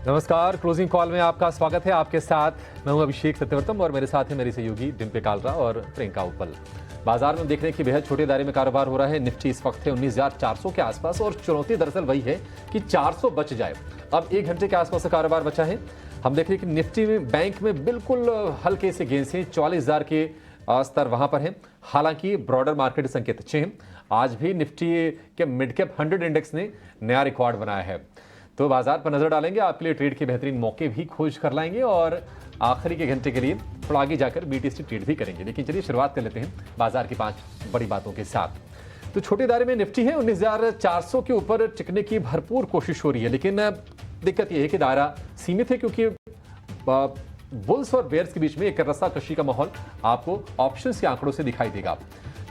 नमस्कार, closing call में आपका स्वागत है। आपके साथ मैं हूं अभिषेक सत्यवर्तम और मेरे साथ है मेरी सहयोगी डिम्पे कालरा और प्रियंका उपल। बाजार में देख रहे हैं कि बेहद छोटे दायरे में कारोबार हो रहा है। निफ्टी इस वक्त है 19,400 के आसपास और चुनौती दरअसल वही है कि 400 बच जाए। अब 1 घंटे के आसपास का कारोबार बचा है। हम देख रहे हैं कि निफ्टी में बैंक में बिल्कुल हल्के से गेंस हैं, 44,000 के स्तर वहां पर है। हालांकि ब्रॉडर मार्केट संकेत अच्छे हैं। आज भी निफ्टी के मिड कैप 100 इंडेक्स ने नया रिकॉर्ड बनाया है। तो बाजार पर नजर डालेंगे, आपके लिए ट्रेड के बेहतरीन मौके भी खोज कर लाएंगे और आखिरी के घंटे के लिए थोड़ा आगे जाकर बीटीसी ट्रेड भी करेंगे। लेकिन चलिए शुरुआत कर लेते हैं बाजार की 5 बड़ी बातों के साथ। तो छोटे दायरे में निफ्टी है 19,400 के ऊपर टिकने की भरपूर कोशिश हो रही है, लेकिन दिक्कत यह है कि दायरा सीमित है क्योंकि बुल्स और बेयर्स के बीच में एक रस्साकशी का माहौल आपको ऑप्शंस के आंकड़ों से दिखाई देगा।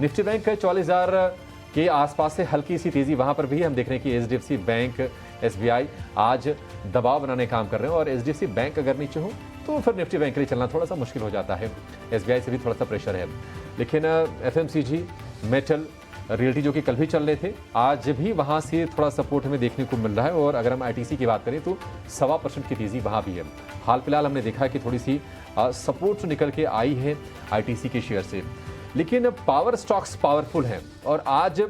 निफ्टी बैंक 44,000 के आसपास से हल्की सी तेजी वहां पर भी हम देख रहे हैं कि एचडीएफसी बैंक, एसबीआई आज दबाव बनाने का काम कर रहे हैं और एचडीएफसी बैंक अगर नीचे हो तो फिर निफ्टी बैंक के लिए चलना थोड़ा सा मुश्किल हो जाता है। एसबीआई से भी थोड़ा सा प्रेशर है, लेकिन एफएमसीजी, मेटल, रियल्टी जो कि कल भी चल रहे थे, आज भी वहां से थोड़ा सपोर्ट हमें देखने को मिल रहा है। और अगर हम आईटीसी की बात करें तो 1.25% की तेजी वहां भी है। हाल फिलहाल हमने देखा कि थोड़ी सी सपोर्ट निकल के आई है आईटीसी के शेयर से, लेकिन पावर स्टॉक्स पावरफुल हैं और आज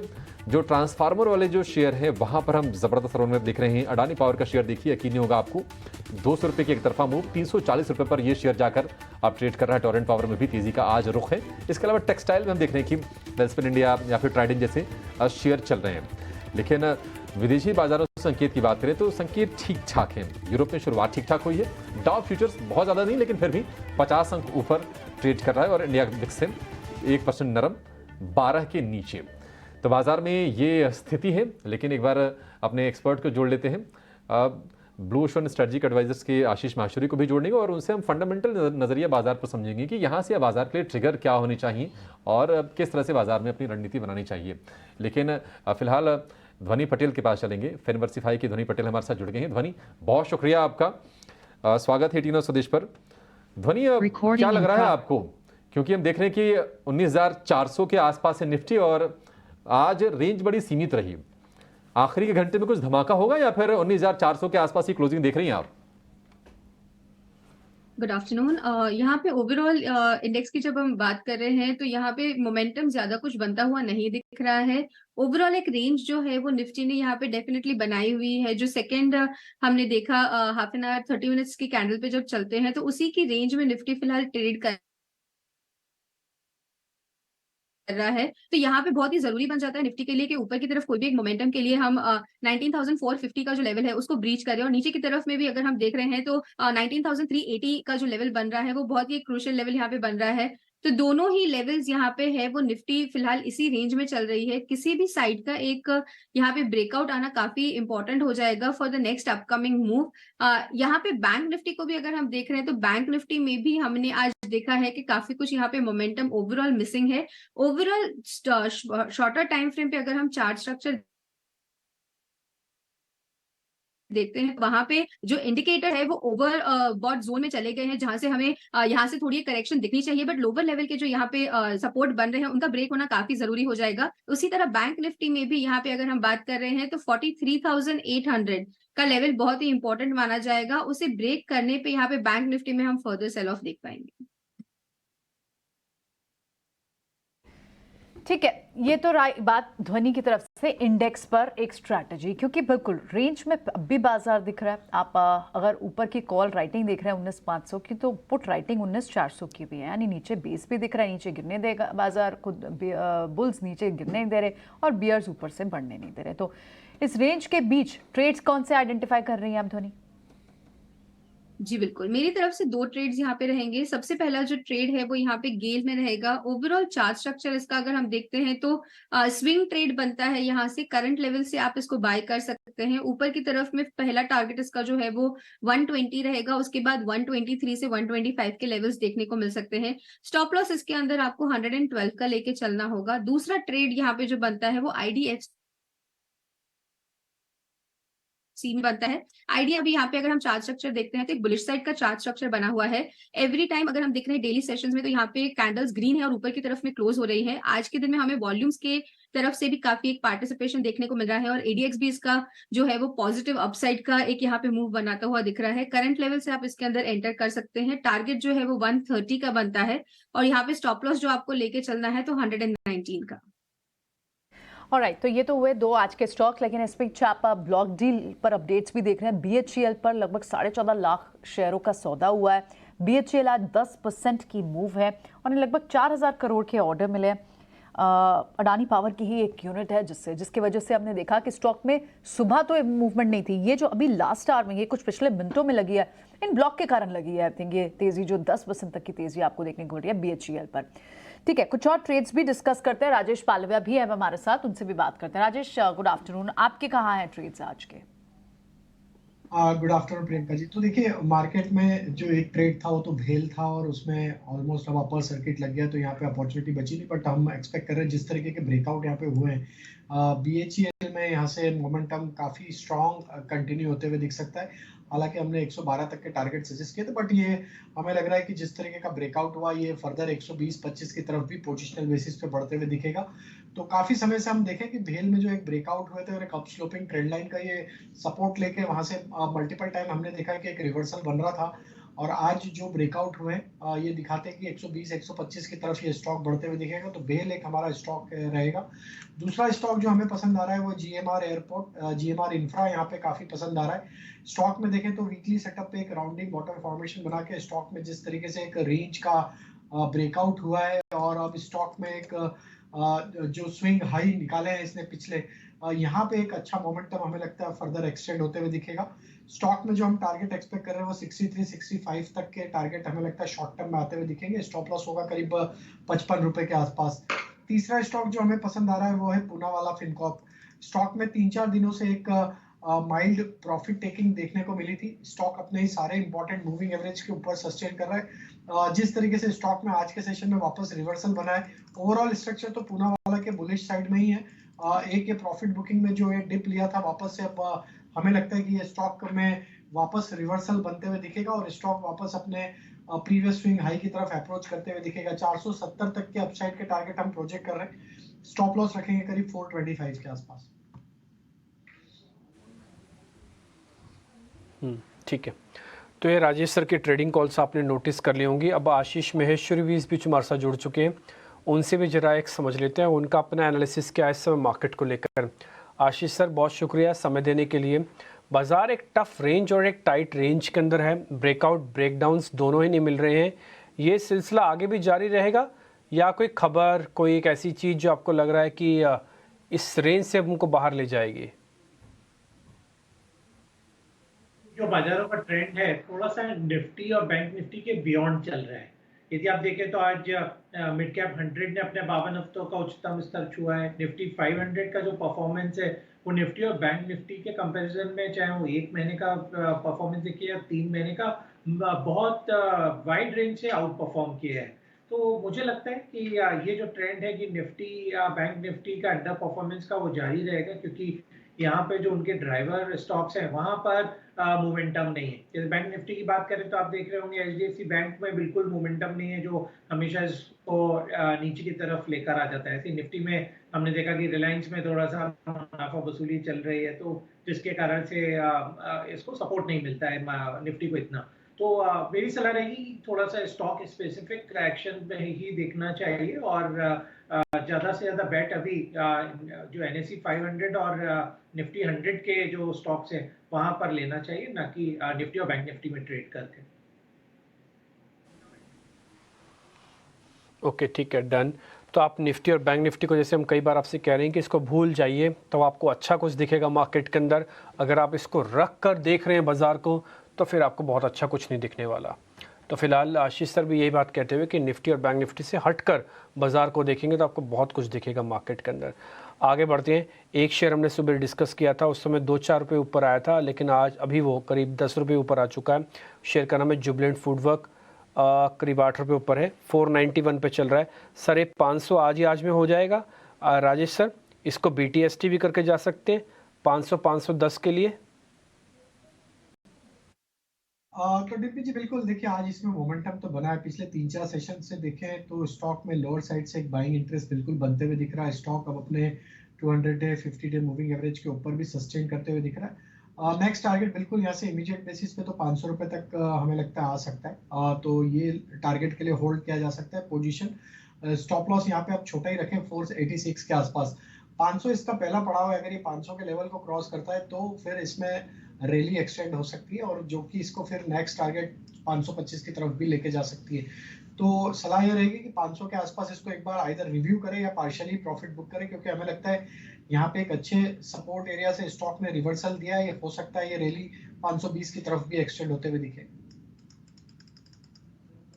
जो ट्रांसफार्मर वाले जो शेयर हैं वहां पर हम जबरदस्त रौनक देख रहे हैं। अडानी पावर का शेयर देखिए, यकीन नहीं होगा आपको, 200 रुपए की एक तरफा मूव, 340 रुपए पर यह शेयर जाकर अब ट्रेड कर रहा है। टोरेंट पावर में भी तेजी का आज रुख है। इसके अलावा टेक्सटाइल में हम देख रहे हैं कि वेल्सपन इंडिया या फिर ट्राइडेंट जैसे शेयर चल रहे हैं। लेकिन विदेशी बाजारों से संकेत की बात करें तो संकेत ठीक ठाक हैं। यूरोप में शुरुआत ठीक ठाक हुई है। डाउ फ्यूचर्स बहुत ज्यादा नहीं, लेकिन फिर भी 50 अंक ऊपर ट्रेड कर रहा है और इंडिया विक्स 1% नरम, 12 के नीचे। तो बाजार में ये स्थिति है। लेकिन एक बार अपने एक्सपर्ट को जोड़ लेते हैं, ब्लू ओशन स्ट्रेटजिक एडवाइजर्स के आशीष माशुरी को भी जोड़ेंगे और उनसे हम फंडामेंटल नजरिया बाजार पर समझेंगे कि यहाँ से बाजार के लिए ट्रिगर क्या होनी चाहिए और किस तरह से बाजार में अपनी रणनीति बनानी चाहिए। लेकिन फिलहाल ध्वनि पटेल के पास चलेंगे। फेनवर्सिफाई की ध्वनि पटेल हमारे साथ जुड़ गए हैं। ध्वनि, बहुत शुक्रिया आपका, स्वागत है टीनो स्वदेश पर। ध्वनि, क्या लग रहा है आपको, क्योंकि हम देख रहे हैं कि 19,400 के आसपास है निफ्टी और आज रेंज बड़ी सीमित रही। आखिरी के घंटे में कुछ धमाका होगा या फिर 19,400 के आसपास ही क्लोजिंग देख रही हैं आप? Good afternoon. यहाँ पे ओवरऑल इंडेक्स की जब हम बात कर रहे हैं तो यहाँ पे मोमेंटम ज्यादा कुछ बनता हुआ नहीं दिख रहा है। ओवरऑल एक रेंज जो है वो निफ्टी ने यहाँ पे डेफिनेटली बनाई हुई है। जो सेकंड हमने देखा हाफ एन आवर 30 मिनट्स की कैंडल पे जब चलते हैं तो उसी की रेंज में निफ्टी फिलहाल ट्रेड कर रहा है। तो यहाँ पे बहुत ही जरूरी बन जाता है निफ्टी के लिए कि ऊपर की तरफ कोई भी एक मोमेंटम के लिए हम 19,450 का जो लेवल है उसको ब्रीच करें और नीचे की तरफ में भी अगर हम देख रहे हैं तो 19,380 का जो लेवल बन रहा है वो बहुत ही क्रूशियल लेवल यहाँ पे बन रहा है। तो दोनों ही लेवल्स यहाँ पे है वो निफ्टी फिलहाल इसी रेंज में चल रही है। किसी भी साइड का एक यहाँ पे ब्रेकआउट आना काफी इंपॉर्टेंट हो जाएगा for the next upcoming move. यहाँ पे बैंक निफ्टी को भी अगर हम देख रहे हैं तो बैंक निफ्टी में भी हमने आज देखा है कि काफी कुछ यहाँ पे मोमेंटम ओवरऑल मिसिंग है। ओवरऑल शॉर्टर टाइम फ्रेम पे अगर हम चार्ट स्ट्रक्चर देखते हैं वहां पे जो इंडिकेटर है वो ओवर बॉट जोन में चले गए हैं, जहां से हमें यहाँ से थोड़ी करेक्शन दिखनी चाहिए, बट लोअर लेवल के जो यहाँ पे सपोर्ट बन रहे हैं उनका ब्रेक होना काफी जरूरी हो जाएगा। उसी तरह बैंक निफ्टी में भी यहाँ पे अगर हम बात कर रहे हैं तो 43,800 का लेवल बहुत ही इंपॉर्टेंट माना जाएगा। उसे ब्रेक करने पे यहाँ पे बैंक निफ्टी में हम फर्दर सेल ऑफ देख पाएंगे। ठीक है, ये तो बात ध्वनि की तरफ से इंडेक्स पर एक स्ट्रैटेजी, क्योंकि बिल्कुल रेंज में अब भी बाजार दिख रहा है। आप अगर ऊपर की कॉल राइटिंग देख रहे हैं 19,500 की, तो पुट राइटिंग 19,400 की भी है, यानी नीचे बेस भी दिख रहा है, नीचे गिरने देगा बाजार, खुद बुल्स नीचे गिरने नहीं दे रहे और बियर्स ऊपर से बढ़ने नहीं दे रहे। तो इस रेंज के बीच ट्रेड्स कौन से आइडेंटिफाई कर रही हैं आप ध्वनि? जी बिल्कुल, मेरी तरफ से 2 ट्रेड्स यहाँ पे रहेंगे। सबसे पहला जो ट्रेड है वो यहाँ पे गेल में रहेगा। ओवरऑल चार्ट स्ट्रक्चर इसका अगर हम देखते हैं तो स्विंग ट्रेड बनता है। यहाँ से करंट लेवल से आप इसको बाय कर सकते हैं। ऊपर की तरफ में पहला टारगेट इसका जो है वो 120 रहेगा, उसके बाद 123 से 125 के लेवल्स देखने को मिल सकते हैं। स्टॉप लॉस इसके अंदर आपको 112 का लेके चलना होगा। दूसरा ट्रेड यहाँ पे जो बनता है वो आईडीएफसी सीन बनता है। आइडिया अभी यहाँ पे अगर हम चार्ट स्ट्रक्चर देखते हैं तो एक बुलिश साइड का चार्ट स्ट्रक्चर बना हुआ है। एवरी टाइम अगर हम देख रहे हैं डेली सेशंस में तो यहाँ पे कैंडल्स ग्रीन है और ऊपर की तरफ में क्लोज हो रही है। आज के दिन में हमें वॉल्यूम्स के तरफ से भी काफी एक पार्टिसिपेशन देखने को मिल रहा है और एडीएक्स भी इसका जो है वो पॉजिटिव अपसाइड का एक यहाँ पे मूव बनाता हुआ दिख रहा है। करंट लेवल से आप इसके अंदर एंटर कर सकते हैं। टारगेट जो है वो 130 का बनता है और यहाँ पे स्टॉप लॉस जो आपको लेके चलना है तो 119 का। ऑलराइट, तो ये तो हुए दो आज के स्टॉक, लेकिन इस बीच आप ब्लॉक डील पर अपडेट्स भी देख रहे हैं। बीएचईएल पर लगभग 14.5 लाख शेयरों का सौदा हुआ है। बीएचईएल आज 10% की मूव है और लगभग 4,000 करोड़ के ऑर्डर मिले। अडानी पावर की ही एक यूनिट है जिसकी वजह से हमने देखा कि स्टॉक में सुबह तो मूवमेंट नहीं थी। ये जो अभी लास्ट आवर में, ये कुछ पिछले मिनटों में लगी है, इन ब्लॉक के कारण लगी है। आई थिंक ये तेजी जो 10% तक की तेजी आपको देखने को मिल रही है बीएचईएल पर। ठीक है, कुछ और ट्रेड्स भी डिस्कस करते हैं। राजेश पालविया भी है हमारे साथ, उनसे भी बात करते हैं। Rajesh, good afternoon. आपके कहाँ हैं ट्रेड्स आज के? Good afternoon Priyanka ji. तो देखिए, मार्केट में जो एक ट्रेड था वो तो भेल था और उसमें ऑलमोस्ट अब अपर सर्किट लग गया, तो यहाँ पे अपॉर्चुनिटी बची नहीं। बट हम एक्सपेक्ट कर रहे हैं जिस तरीके के ब्रेकआउट यहाँ पे हुए हैं बीएचईएल में, यहाँ से मोमेंटम काफी स्ट्रॉन्ग कंटिन्यू होते हुए दिख सकता है। हालांकि हमने 112 तक के टारगेट सजेस्ट किए थे, बट ये हमें लग रहा है कि जिस तरीके का ब्रेकआउट हुआ ये फर्दर 120-25 की तरफ भी पोजिशनल बेसिस पे बढ़ते हुए दिखेगा। तो काफी समय से हम देखें कि भेल में जो एक ब्रेकआउट हुए थे और एक अप स्लोपिंग ट्रेंड लाइन का ये सपोर्ट लेके वहां से मल्टीपल टाइम हमने देखा है कि एक रिवर्सल बन रहा था और आज जो ब्रेकआउट हुए ये दिखाते हैं कि 120-125 की तरफ ये स्टॉक बढ़ते हुए दिखेगा। तो भेल एक हमारा स्टॉक रहेगा। दूसरा स्टॉक जो हमें पसंद आ रहा है वो जीएमआर एयरपोर्ट, जीएमआर इंफ्रा यहाँ पे काफी पसंद आ रहा है। स्टॉक में देखें तो वीकली सेटअप पे एक राउंडिंग बॉटम फॉर्मेशन बना के स्टॉक में जिस तरीके से एक रेंज का ब्रेकआउट हुआ है और अब स्टॉक में एक जो स्विंग हाई निकाले हैं इसने पिछले, यहाँ पे एक अच्छा मोमेंटम हमें लगता है फर्दर एक्सटेंड होते हुए दिखेगा। स्टॉक में जो हम टारगेट एक्सपेक्ट कर रहे हैं वो 63-65 तक के टारगेट हमें लगता है शॉर्ट टर्म में आते हुए दिखेंगे। स्टॉप लॉस होगा करीब 55 रुपए के आसपास। तीसरा स्टॉक जो हमें पसंद आ रहा है वो है पूनावाला फिनकॉर्प। स्टॉक में 3-4 दिनों से एक माइल्ड प्रॉफिट टेकिंग देखने को मिली थी। स्टॉक अपने ही सारे इंपॉर्टेंट मूविंग एवरेज के ऊपर सस्टेन कर रहा है। जिस तरीके से स्टॉक में आज के सेशन में वापस रिवर्सल बना है, ओवरऑल स्ट्रक्चर तो पूनावाला के बुलिश साइड में ही है। एक ये प्रॉफिट बुकिंग में जो ये डिप लिया था वापस से, अब हमें लगता है कि ये स्टॉक में वापस रिवर्सल बनते हुए दिखेगा और स्टॉक वापस अपने प्रीवियस स्विंग हाई की तरफ अप्रोच करते हुए दिखेगा। 470 तक के अपसाइड के टारगेट हम प्रोजेक्ट कर रहे हैं। स्टॉप लॉस रखेंगे करीब 425 के आसपास। ठीक है, तो ये राजेश सर के ट्रेडिंग कॉल्स आपने नोटिस कर ली होंगी। अब आशीष महेश्वरी भी इस बीच हमारे साथ जुड़ चुके हैं, उनसे भी जरा एक समझ लेते हैं उनका अपना एनालिसिस क्या है इस समय मार्केट को लेकर। आशीष सर, बहुत शुक्रिया समय देने के लिए। बाजार एक टफ रेंज और एक टाइट रेंज के अंदर है, ब्रेकआउट ब्रेकडाउन्स दोनों ही नहीं मिल रहे हैं। ये सिलसिला आगे भी जारी रहेगा या कोई खबर, कोई एक ऐसी चीज़ जो आपको लग रहा है कि इस रेंज से हमको बाहर ले जाएगी? जो बाजारों का ट्रेंड है थोड़ा सा निफ्टी और बैंक निफ्टी के बियॉन्ड चल रहा है। यदि आप देखें तो आज मिड कैप 100 ने अपने 52 हफ्तों का उच्चतम स्तर छुआ है। निफ्टी 500 का जो परफॉर्मेंस है वो निफ्टी और बैंक निफ्टी के कंपैरिजन में, चाहे वो 1 महीने का परफॉर्मेंस देखिए या 3 महीने का, बहुत वाइड रेंज से आउट परफॉर्म किया है। तो मुझे लगता है कि ये जो ट्रेंड है कि निफ्टी या बैंक निफ्टी का अंडर परफॉर्मेंस का वो जारी रहेगा, क्योंकि यहाँ पे जो उनके ड्राइवर स्टॉक्स हैं वहां पर मोमेंटम नहीं है। जैसे बैंक निफ्टी की बात करें तो आप देख रहे होंगे एचडीएफसी बैंक में बिल्कुल मोमेंटम नहीं है, जो हमेशा इसको नीचे की तरफ लेकर आ जाता है। ऐसे निफ्टी में हमने देखा कि रिलायंस में थोड़ा सा मुनाफा वसूली चल रही है, तो जिसके कारण से इसको सपोर्ट नहीं मिलता है निफ्टी को इतना। तो मेरी सलाह रहेगी थोड़ा सा स्टॉक स्पेसिफिक एक्शन में ही देखना चाहिए और ज़्यादा से ज़्यादा बेट अभी जो NSE 500 और निफ्टी 100 के जो स्टॉक्स हैं वहां पर लेना चाहिए, ना कि निफ्टी और बैंक निफ्टी में ट्रेड करके। ओके, ठीक है, डन। तो आप निफ्टी और बैंक निफ्टी को, जैसे हम कई बार आपसे कह रहे हैं कि इसको भूल जाइए, तो आपको अच्छा कुछ दिखेगा मार्केट के अंदर। अगर आप इसको रख कर देख रहे हैं बाजार को, तो फिर आपको बहुत अच्छा कुछ नहीं दिखने वाला। तो फिलहाल आशीष सर भी यही बात कहते हुए कि निफ्टी और बैंक निफ्टी से हटकर बाजार को देखेंगे तो आपको बहुत कुछ दिखेगा मार्केट के अंदर। आगे बढ़ते हैं। एक शेयर हमने सुबह डिस्कस किया था, उस समय 2-4 रुपये ऊपर आया था, लेकिन आज अभी वो करीब 10 रुपये ऊपर आ चुका है। शेयर का नाम है जुबिलेंट फूडवर्क, करीब 8 रुपये ऊपर है, 491 पे चल रहा है। सर 500 आज में हो जाएगा राजेश सर? इसको BTST भी करके जा सकते हैं 500-510 के लिए। तो डिम्पी जी बिल्कुल देखिए आज इसमें मोमेंटम तो बना है। पिछले 3-4 सेशन से देखें तो स्टॉक में लोअर साइड से एक बाइंग इंटरेस्ट बिल्कुल बनते हुए दिख रहा है। स्टॉक अब अपने 200 डे 50 डे मूविंग एवरेज के ऊपर भी सस्टेन करते हुए दिख रहा है। नेक्स्ट टारगेट बिल्कुल यहाँ से इमीडिएट बेसिस पे तो 500 रुपए तक हमें लगता है आ सकता है। तो ये टारगेट के लिए होल्ड किया जा सकता है पोजीशन। स्टॉप लॉस यहाँ पे आप छोटा ही रखें 486 के आसपास। 500 इसका पहला पड़ाव है। अगर ये 500 के लेवल को क्रॉस करता है तो फिर इसमें रैली एक्सटेंड हो सकती है और जो कि इसको फिर नेक्स्ट टारगेट 525 की तरफ भी लेके जा सकती है। तो सलाह ये रहेगी कि 500 के आसपास इसको एक बार आइदर रिव्यू करें या पार्शियली प्रॉफिट बुक करें, क्योंकि हमें लगता है यहाँ पे एक अच्छे सपोर्ट एरिया से स्टॉक ने रिवर्सल दिया है। ये हो सकता है ये रैली 520 की तरफ भी एक्सटेंड होते हुए दिखे।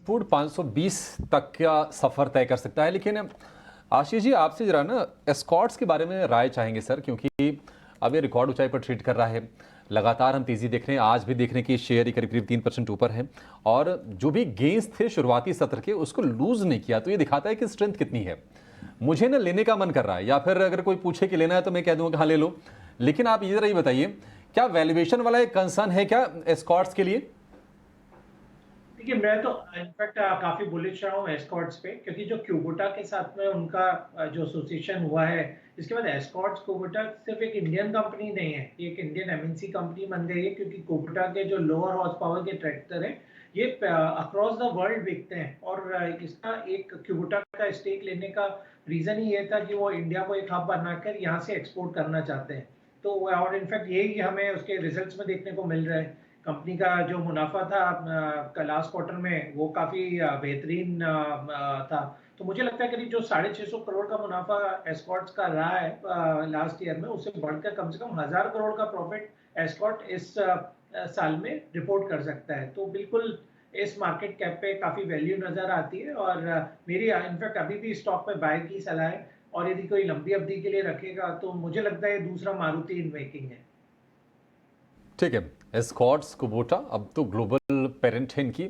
फूड 520 तक का सफर तय कर सकता है। लेकिन आशीष जी आपसे जरा ना एस्कॉर्ट्स के बारे में राय चाहेंगे सर, क्योंकि अब ये रिकॉर्ड ऊंचाई पर ट्रेड कर रहा है। लगातार हम तेजी देख रहे हैं, आज भी देख रहे हैं कि शेयर ही करीब 3% ऊपर है और जो भी गेंस थे शुरुआती सत्र के उसको लूज नहीं किया। तो ये दिखाता है कि स्ट्रेंथ कितनी है। मुझे ना लेने का मन कर रहा है, या फिर अगर कोई पूछे कि लेना है तो मैं कह दूंगा कि हाँ ले लो। लेकिन आप ये जरा ये बताइए, क्या वैल्यूएशन वाला एक कंसर्न है क्या एस्कॉर्ट्स के लिए? देखिए मैं तो इनफैक्ट काफी बुलिश रहा हूँ एस्कॉर्ट्स पे, क्योंकि जो क्यूबोटा के साथ में उनका जो एसोसिएशन हुआ है, इसके बाद एस्कॉर्ट्स क्यूबोटा सिर्फ एक इंडियन कंपनी नहीं है, ये एक इंडियन एमएनसी कंपनी बन गई है। क्योंकि क्यूबोटा के जो लोअर हॉर्स पावर के ट्रैक्टर हैं ये अक्रॉस द वर्ल्ड बिकते हैं। और इसका एक क्यूबोटा का स्टेक लेने का रीजन ही ये था कि वो इंडिया को एक हब बनाकर यहाँ से एक्सपोर्ट करना चाहते हैं। तो और इनफैक्ट यही हमें उसके रिजल्ट्स में देखने को मिल रहा है। कंपनी का जो मुनाफा था लास्ट क्वार्टर में वो काफी बेहतरीन था। तो मुझे लगता है करीब जो 650 करोड़ का मुनाफा एस्कॉर्ट्स का रहा है लास्ट ईयर में, उससे बढ़कर कम से कम 1000 करोड़ का प्रॉफिट एस्कॉर्ट इस साल में रिपोर्ट कर सकता है। तो बिल्कुल इस मार्केट कैप पे काफी वैल्यू नजर आती है और मेरी इनफैक्ट अभी भी स्टॉक में बाय की सलाह है। और यदि कोई लंबी अवधि के लिए रखेगा तो मुझे लगता है दूसरा मारुति इन मेकिंग है। ठीक है, एस्कॉर्ट्स कुबोटा अब तो ग्लोबल पेरेंट है इनकी,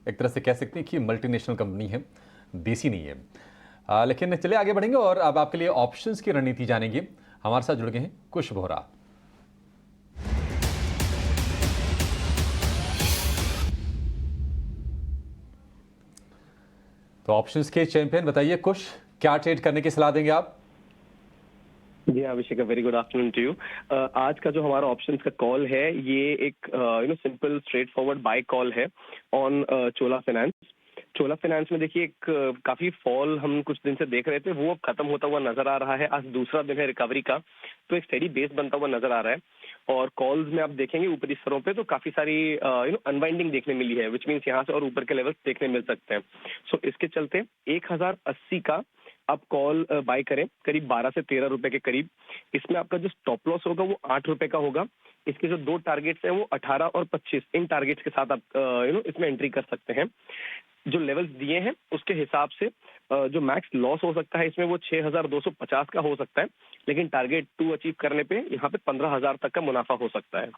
एक तरह से कह सकते हैं कि मल्टीनेशनल कंपनी है, देसी नहीं है। लेकिन चलिए आगे बढ़ेंगे और अब आपके लिए ऑप्शंस की रणनीति जानेंगे। हमारे साथ जुड़ गए हैं कुश बोहरा। तो ऑप्शंस के चैंपियन बताइए कुश, क्या ट्रेड करने की सलाह देंगे आप? जी Abhishek, very good afternoon to you. आज का जो हमारा ऑप्शंस का कॉल है ये एक simple straightforward buy call है on Chola finance. Chola finance में देखिए एक काफी फॉल हम कुछ दिन से देख रहे थे, वो अब खत्म होता हुआ नजर आ रहा है। आज दूसरा दिन है रिकवरी का, तो एक स्टेडी बेस बनता हुआ नजर आ रहा है। और कॉल्स में आप देखेंगे ऊपरी स्तरों पे तो काफी सारी अनवाइंडिंग देखने मिली है, विच मीन्स यहाँ से और ऊपर के लेवल्स देखने मिल सकते हैं। सो इसके चलते 1080 का आप कॉल बाय करें करीब 12 से 13 रुपए के करीब। इसमें आपका जो स्टॉप लॉस होगा वो 8 रुपए का होगा। इसके जो दो टारगेट्स हैं वो 18 और 25, इन टारगेट्स के साथ आप इसमें एंट्री कर सकते हैं। जो लेवल्स दिए हैं उसके हिसाब से जो मैक्स लॉस हो सकता है इसमें वो 6250 का हो सकता है, लेकिन टारगेट 2 अचीव करने पे यहाँ पे 15,000 तक का मुनाफा हो सकता है।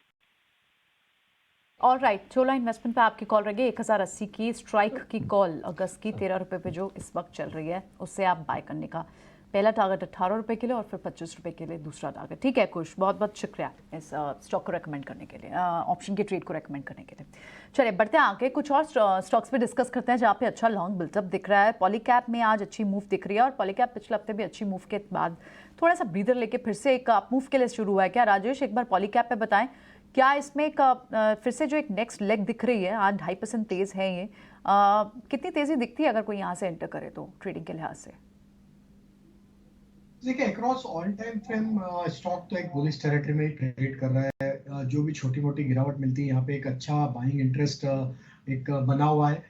ऑल राइट, चोला इन्वेस्टमेंट पे आपकी कॉल रहेगी 1080 की स्ट्राइक की कॉल अगस्त की 13 रुपए पे जो इस वक्त चल रही है, उससे आप बाय करने का पहला टारगेट 18 रुपए के लिए और फिर 25 रुपए के लिए दूसरा टारगेट। ठीक है कुश, बहुत बहुत शुक्रिया इस स्टॉक को रेकमेंड करने के लिए, ऑप्शन के ट्रेड को रेकमेंड करने के लिए। चलिए बढ़ते हैं आगे, कुछ और स्टॉक्स पे डिस्कस करते हैं जहाँ पे अच्छा लॉन्ग बिल्टअप दिख रहा है। पॉलीकैप में आज अच्छी मूव दिख रही है और पॉलीकैप पिछले हफ्ते भी अच्छी मूव के बाद थोड़ा सा ब्रीदर लेके फिर से एक अप मूव के लिए शुरू हुआ है। क्या राजेश एक बार पॉलीकैप पे बताएं, क्या इसमें एक फिर से जो एक नेक्स्ट लेग दिख रही है, आज 2.5% तेज है ये, कितनी तेजी दिखती है अगर कोई यहाँ से एंटर करे तो ट्रेडिंग के लिहाज से? देखिए across all time frame stock तो एक बुलिश टेरिटरी में ट्रेड कर रहा है। जो भी छोटी मोटी गिरावट मिलती है यहाँ पे एक अच्छा बाइंग इंटरेस्ट एक बना हुआ है।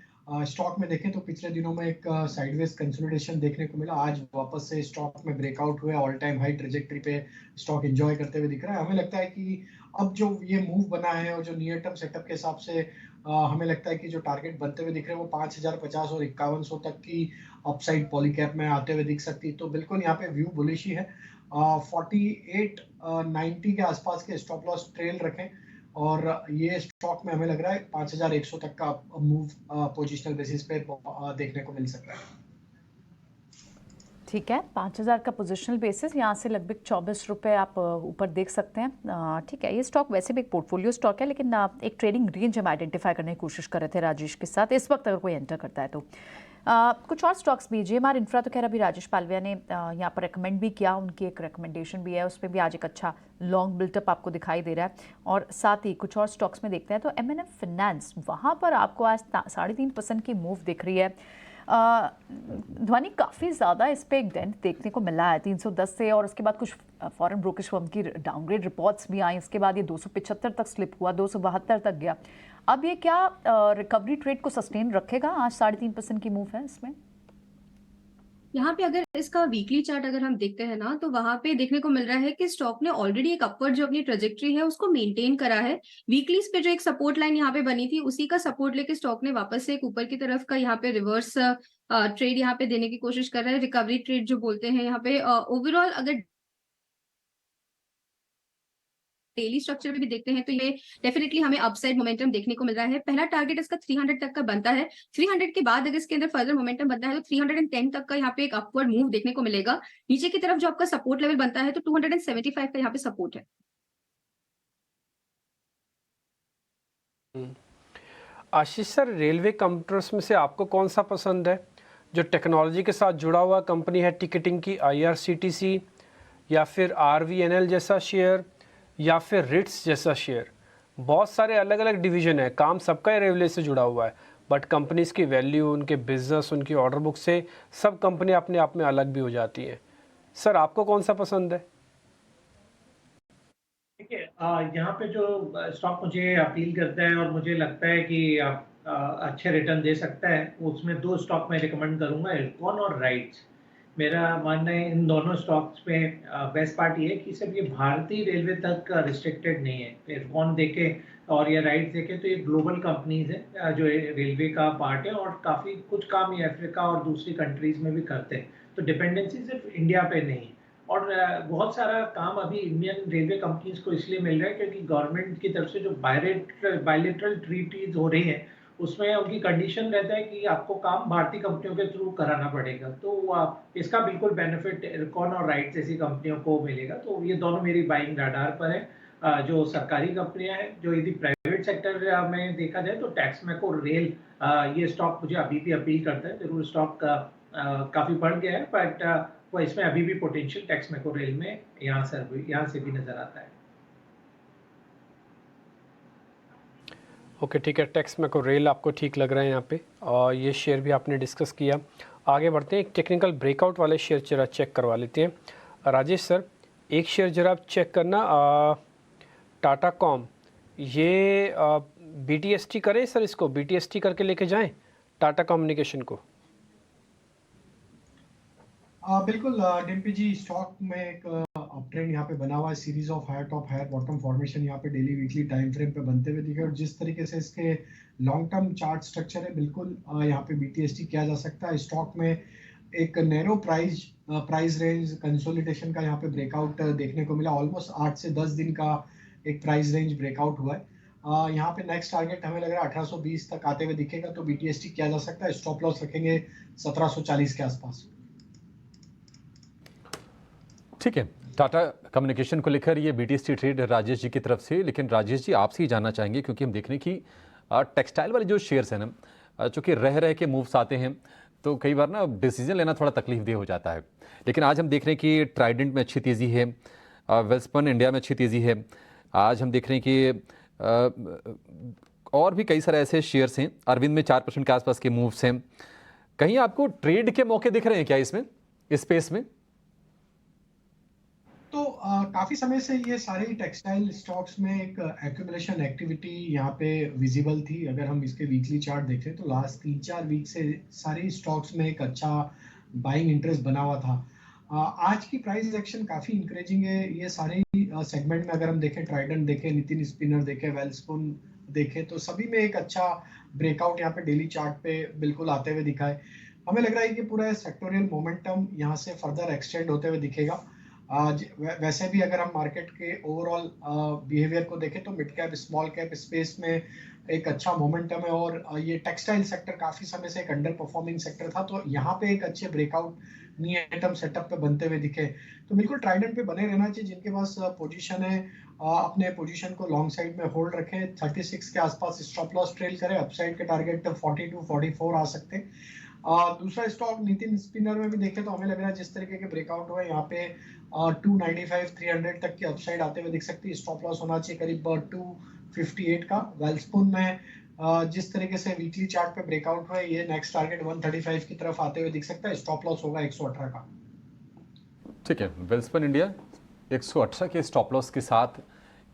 स्टॉक में देखें तो पिछले दिनों में एक साइडवेज कंसोलिडेशन देखने को मिला। आज वापस से स्टॉक में ब्रेकआउट हुए, ऑल टाइम हाई ट्रेजेक्टरी पे स्टॉक एंजॉय करते हुए दिख रहा है। हमें लगता है कि अब जो ये मूव बना है और जो नियर टर्म सेटअप के हिसाब से हमें लगता है कि जो टारगेट बनते हुए दिख रहे हैं वो 5050 और 5100 तक की अपसाइड पॉलीकैप में आते हुए दिख सकती है। तो बिल्कुल यहाँ पे व्यू बुलिश ही है। 4890 के आसपास के स्टॉप लॉस ट्रेल रखें और ये स्टॉक में हमें लग रहा है 5100 तक का मूव पोजिशनल बेसिस पे देखने को मिल सकता है। ठीक है, 5000 का पोजिशनल बेसिस, यहाँ से लगभग 24 रुपये आप ऊपर देख सकते हैं। ठीक है, ये स्टॉक वैसे भी एक पोर्टफोलियो स्टॉक है, लेकिन एक ट्रेडिंग रेंज हम आइडेंटिफाई करने की कोशिश कर रहे थे राजेश के साथ। इस वक्त अगर कोई एंटर करता है तो कुछ और स्टॉक्स भी, जेएमआर इंफ्रा तो खैर अभी राजेश पालविया ने यहाँ पर रिकमेंड भी किया, उनकी एक रिकमेंडेशन भी है, उसमें भी आज एक अच्छा लॉन्ग बिल्टअप आपको दिखाई दे रहा है। और साथ ही कुछ और स्टॉक्स में देखते हैं तो एमएनएम फाइनेंस, वहाँ पर आपको आज 3.5% की मूव दिख रही है। ध्वनि काफ़ी ज़्यादा इस पर एक डेंट देखने को मिला है 310 से, और उसके बाद कुछ फॉरेन ब्रोकरेज फर्म की डाउनग्रेड रिपोर्ट्स भी आई, इसके बाद ये 275 तक स्लिप हुआ, 272 तक गया। अब ये क्या रिकवरी ट्रेड को सस्टेन रखेगा? आज 3.5% की मूव है इसमें। यहाँ पे अगर इसका वीकली चार्ट अगर हम देखते हैं ना, तो वहां पे देखने को मिल रहा है कि स्टॉक ने ऑलरेडी एक अपवर्ड जो अपनी ट्रेजेक्ट्री है उसको मेंटेन करा है। वीकलीज पे जो एक सपोर्ट लाइन यहाँ पे बनी थी, उसी का सपोर्ट लेके स्टॉक ने वापस से एक ऊपर की तरफ का यहाँ पे रिवर्स ट्रेड यहाँ पे देने की कोशिश कर रहा है, रिकवरी ट्रेड जो बोलते हैं यहाँ पे। ओवरऑल अगर डेली स्ट्रक्चर में भी देखते हैं तो ये डेफिनेटली हमें अपसाइड मोमेंटम देखने को मिल रहा है। पहला टारगेट इसका 300 तक का बनता है, 300 के बाद अगर इसके अंदर फर्दर मोमेंटम बनता है तो 310 तक का यहाँ पे एक अपवर्ड मूव देखने को मिलेगा। नीचे की तरफ जो आपका सपोर्ट लेवल बनता है तो 275 का यहाँ पे सपोर्ट है। आशीष सर, रेलवे कंप्यूटर्स में से आपको कौन सा पसंद है? जो टेक्नोलॉजी के साथ जुड़ा हुआ कंपनी है टिकटिंग की, IRCTC, या फिर RVNL जैसा शेयर, या फिर रिट्स जैसा शेयर? बहुत सारे अलग अलग डिवीजन है, काम सबका ही रेलवे से जुड़ा हुआ है, बट कंपनीज की वैल्यू, उनके बिजनेस, उनकी ऑर्डर बुक से सब कंपनी अपने आप में अलग भी हो जाती है। सर, आपको कौन सा पसंद है? देखिए, यहाँ पे जो स्टॉक मुझे अपील करता है और मुझे लगता है कि अच्छे रिटर्न दे सकता है, उसमें दो स्टॉक मैं रिकमेंड करूंगा, इरकॉन और राइट्स। मेरा मानना है इन दोनों स्टॉक्स में बेस्ट पार्ट ये है कि सिर्फ ये भारतीय रेलवे तक रिस्ट्रिक्टेड नहीं है। इरकॉन देखे और ये राइट्स देखे तो ये ग्लोबल कंपनीज है जो रेलवे का पार्ट है, और काफ़ी कुछ काम ये अफ्रीका और दूसरी कंट्रीज में भी करते हैं, तो डिपेंडेंसी सिर्फ इंडिया पे नहीं है। और बहुत सारा काम अभी इंडियन रेलवे कंपनीज को इसलिए मिल रहा है क्योंकि गवर्नमेंट की तरफ से जो बायलेटरल ट्रीटीज हो रही है उसमें उनकी कंडीशन रहता है कि आपको काम भारतीय कंपनियों के थ्रू कराना पड़ेगा, तो इसका बिल्कुल बेनिफिट इरकॉन और राइट जैसी कंपनियों को मिलेगा। तो ये दोनों मेरी बाइंग राडार पर है। जो सरकारी कंपनियां हैं, जो यदि प्राइवेट सेक्टर में देखा जाए तो टैक्समेको रेल, ये स्टॉक मुझे अभी भी अपील करता है। जरूर स्टॉक काफ़ी बढ़ गया है, बट वो इसमें अभी भी पोटेंशियल टैक्समेको रेल में यहाँ से भी नजर आता है। ओके, ठीक है, टैक्समेको रेल आपको ठीक लग रहा है यहाँ पे, और ये शेयर भी आपने डिस्कस किया। आगे बढ़ते हैं, एक टेक्निकल ब्रेकआउट वाले शेयर जरा चेक करवा लेते हैं। राजेश सर, एक शेयर जरा आप चेक करना, टाटा कॉम, ये BTST करें सर, इसको BTST करके लेके जाएं टाटा कम्युनिकेशन को? बिल्कुल डिम्पी जी, स्टॉक में एक अपट्रेंड यहाँ पे बना हुआ है, series of higher top higher bottom formation यहाँ पे डेली वीकली टाइम फ्रेम पे बनते हुए दिखे, और जिस तरीके से इसके लॉन्ग टर्म चार्ट स्ट्रक्चर है, बिल्कुल यहाँ पे BTST किया जा सकता है। स्टॉक में एक नैरो प्राइस रेंज कंसोलिडेशन का यहाँ पे ब्रेकआउट देखने को मिला, ऑलमोस्ट 8 से 10 दिन का एक प्राइस रेंज ब्रेकआउट हुआ है। यहाँ पे नेक्स्ट टारगेट हमें लग रहा है 1820 तक आते हुए दिखेगा, तो BTST किया जा सकता है। स्टॉप लॉस रखेंगे 1740 के आसपास। ठीक है, टाटा कम्युनिकेशन को लेकर ये BTST ट्रेड राजेश जी की तरफ से। लेकिन राजेश जी, आपसे ही जानना चाहेंगे, क्योंकि हम देख रहे हैं कि टेक्सटाइल वाले जो शेयर्स हैं ना, चूँकि रह के मूव्स आते हैं तो कई बार ना डिसीजन लेना थोड़ा तकलीफदेह हो जाता है। लेकिन आज हम देख रहे हैं कि ट्राइडेंट में अच्छी तेज़ी है, वेल्सपन इंडिया में अच्छी तेज़ी है। आज हम देख रहे हैं कि और भी कई सारे ऐसे शेयर्स हैं, अरविंद में 4% के आसपास के मूव्स हैं। कहीं आपको ट्रेड के मौके दिख रहे हैं क्या इसमें, इस स्पेस में? तो काफी समय से ये सारे टेक्सटाइल स्टॉक्स में एक एक्यूमुलेशन एक्टिविटी यहाँ पे विजिबल थी। अगर हम इसके वीकली चार्ट देखें तो लास्ट 3-4 वीक से सारे स्टॉक्स में एक अच्छा बाइंग इंटरेस्ट बना हुआ था। आज की प्राइस एक्शन काफी इंकरेजिंग है। ये सारे सेगमेंट में अगर हम देखें, ट्राइडेंट देखें, नितिन स्पिनर देखें, वेल्सपुन देखें, तो सभी में एक अच्छा ब्रेकआउट यहाँ पे डेली चार्ट पे बिल्कुल आते हुए दिखा है। हमें लग रहा है कि पूरा सेक्टोरियल मोमेंटम यहाँ से फर्दर एक्सटेंड होते हुए दिखेगा। आज वैसे भी अगर हम मार्केट के ओवरऑल बिहेवियर को देखें तो mid cap small cap space में एक अच्छा मोमेंटम है, और ये टेक्सटाइल सेक्टर काफी समय से एक अंडर परफॉर्मिंग सेक्टर था, तो यहाँ पे एक अच्छे ब्रेकआउट नी आइटम सेटअप पे बनते हुए दिखे तो बिल्कुल ट्राइडेंट पे बने रहना चाहिए। जिनके पास पोजीशन है अपने पोजीशन को लॉन्ग साइड में होल्ड रखे, 36 के आसपास स्टॉप लॉस ट्रेल करे, अपसाइड के टारगेट 42 44 आ सकते हैं। दूसरा स्टॉक नितिन स्पिनर में भी देखें तो हमें लग रहा है जिस तरीके के ब्रेकआउट हुए यहाँ पे 295 300 तक की अपसाइड आते हुए दिख सकती है। स्टॉप लॉस होना चाहिए करीब 258 का। वेल्सपुन में जिस तरीके से वीकली चार्ट पे ब्रेकआउट हुआ है, ये नेक्स्ट टारगेट 135 की तरफ आते हुए दिख सकता है। स्टॉप लॉस होगा 118 का। ठीक है, वेल्सपन इंडिया 118 के स्टॉप लॉस के साथ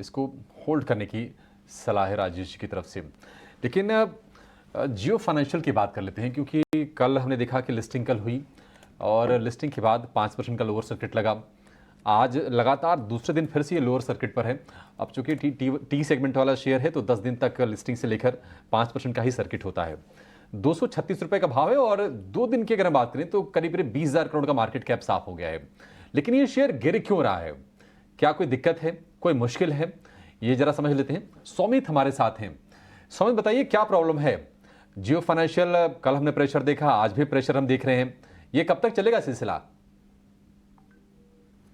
इसको होल्ड करने की सलाह है राजेश जी की तरफ से। लेकिन जियो फाइनेंशियल की बात कर लेते हैं, क्योंकि कल हमने देखा कि लिस्टिंग कल हुई और लिस्टिंग के बाद 5% का लोअर सर्किट लगा। आज लगातार दूसरे दिन फिर से ये लोअर सर्किट पर है। अब चूंकि टी सेगमेंट वाला शेयर है तो 10 दिन तक लिस्टिंग से लेकर 5% का ही सर्किट होता है। 236 रुपये का भाव है और 2 दिन की अगर हम बात करें तो करीब 20,000 करोड़ का मार्केट कैप साफ हो गया है। लेकिन ये शेयर गिर क्यों रहा है? क्या कोई दिक्कत है, कोई मुश्किल है? ये जरा समझ लेते हैं। सौमित हमारे साथ हैं। सौमित, बताइए क्या प्रॉब्लम है? जियो फाइनेंशियल, कल हमने प्रेशर देखा, आज भी प्रेशर हम देख रहे हैं, ये कब तक चलेगा सिलसिला?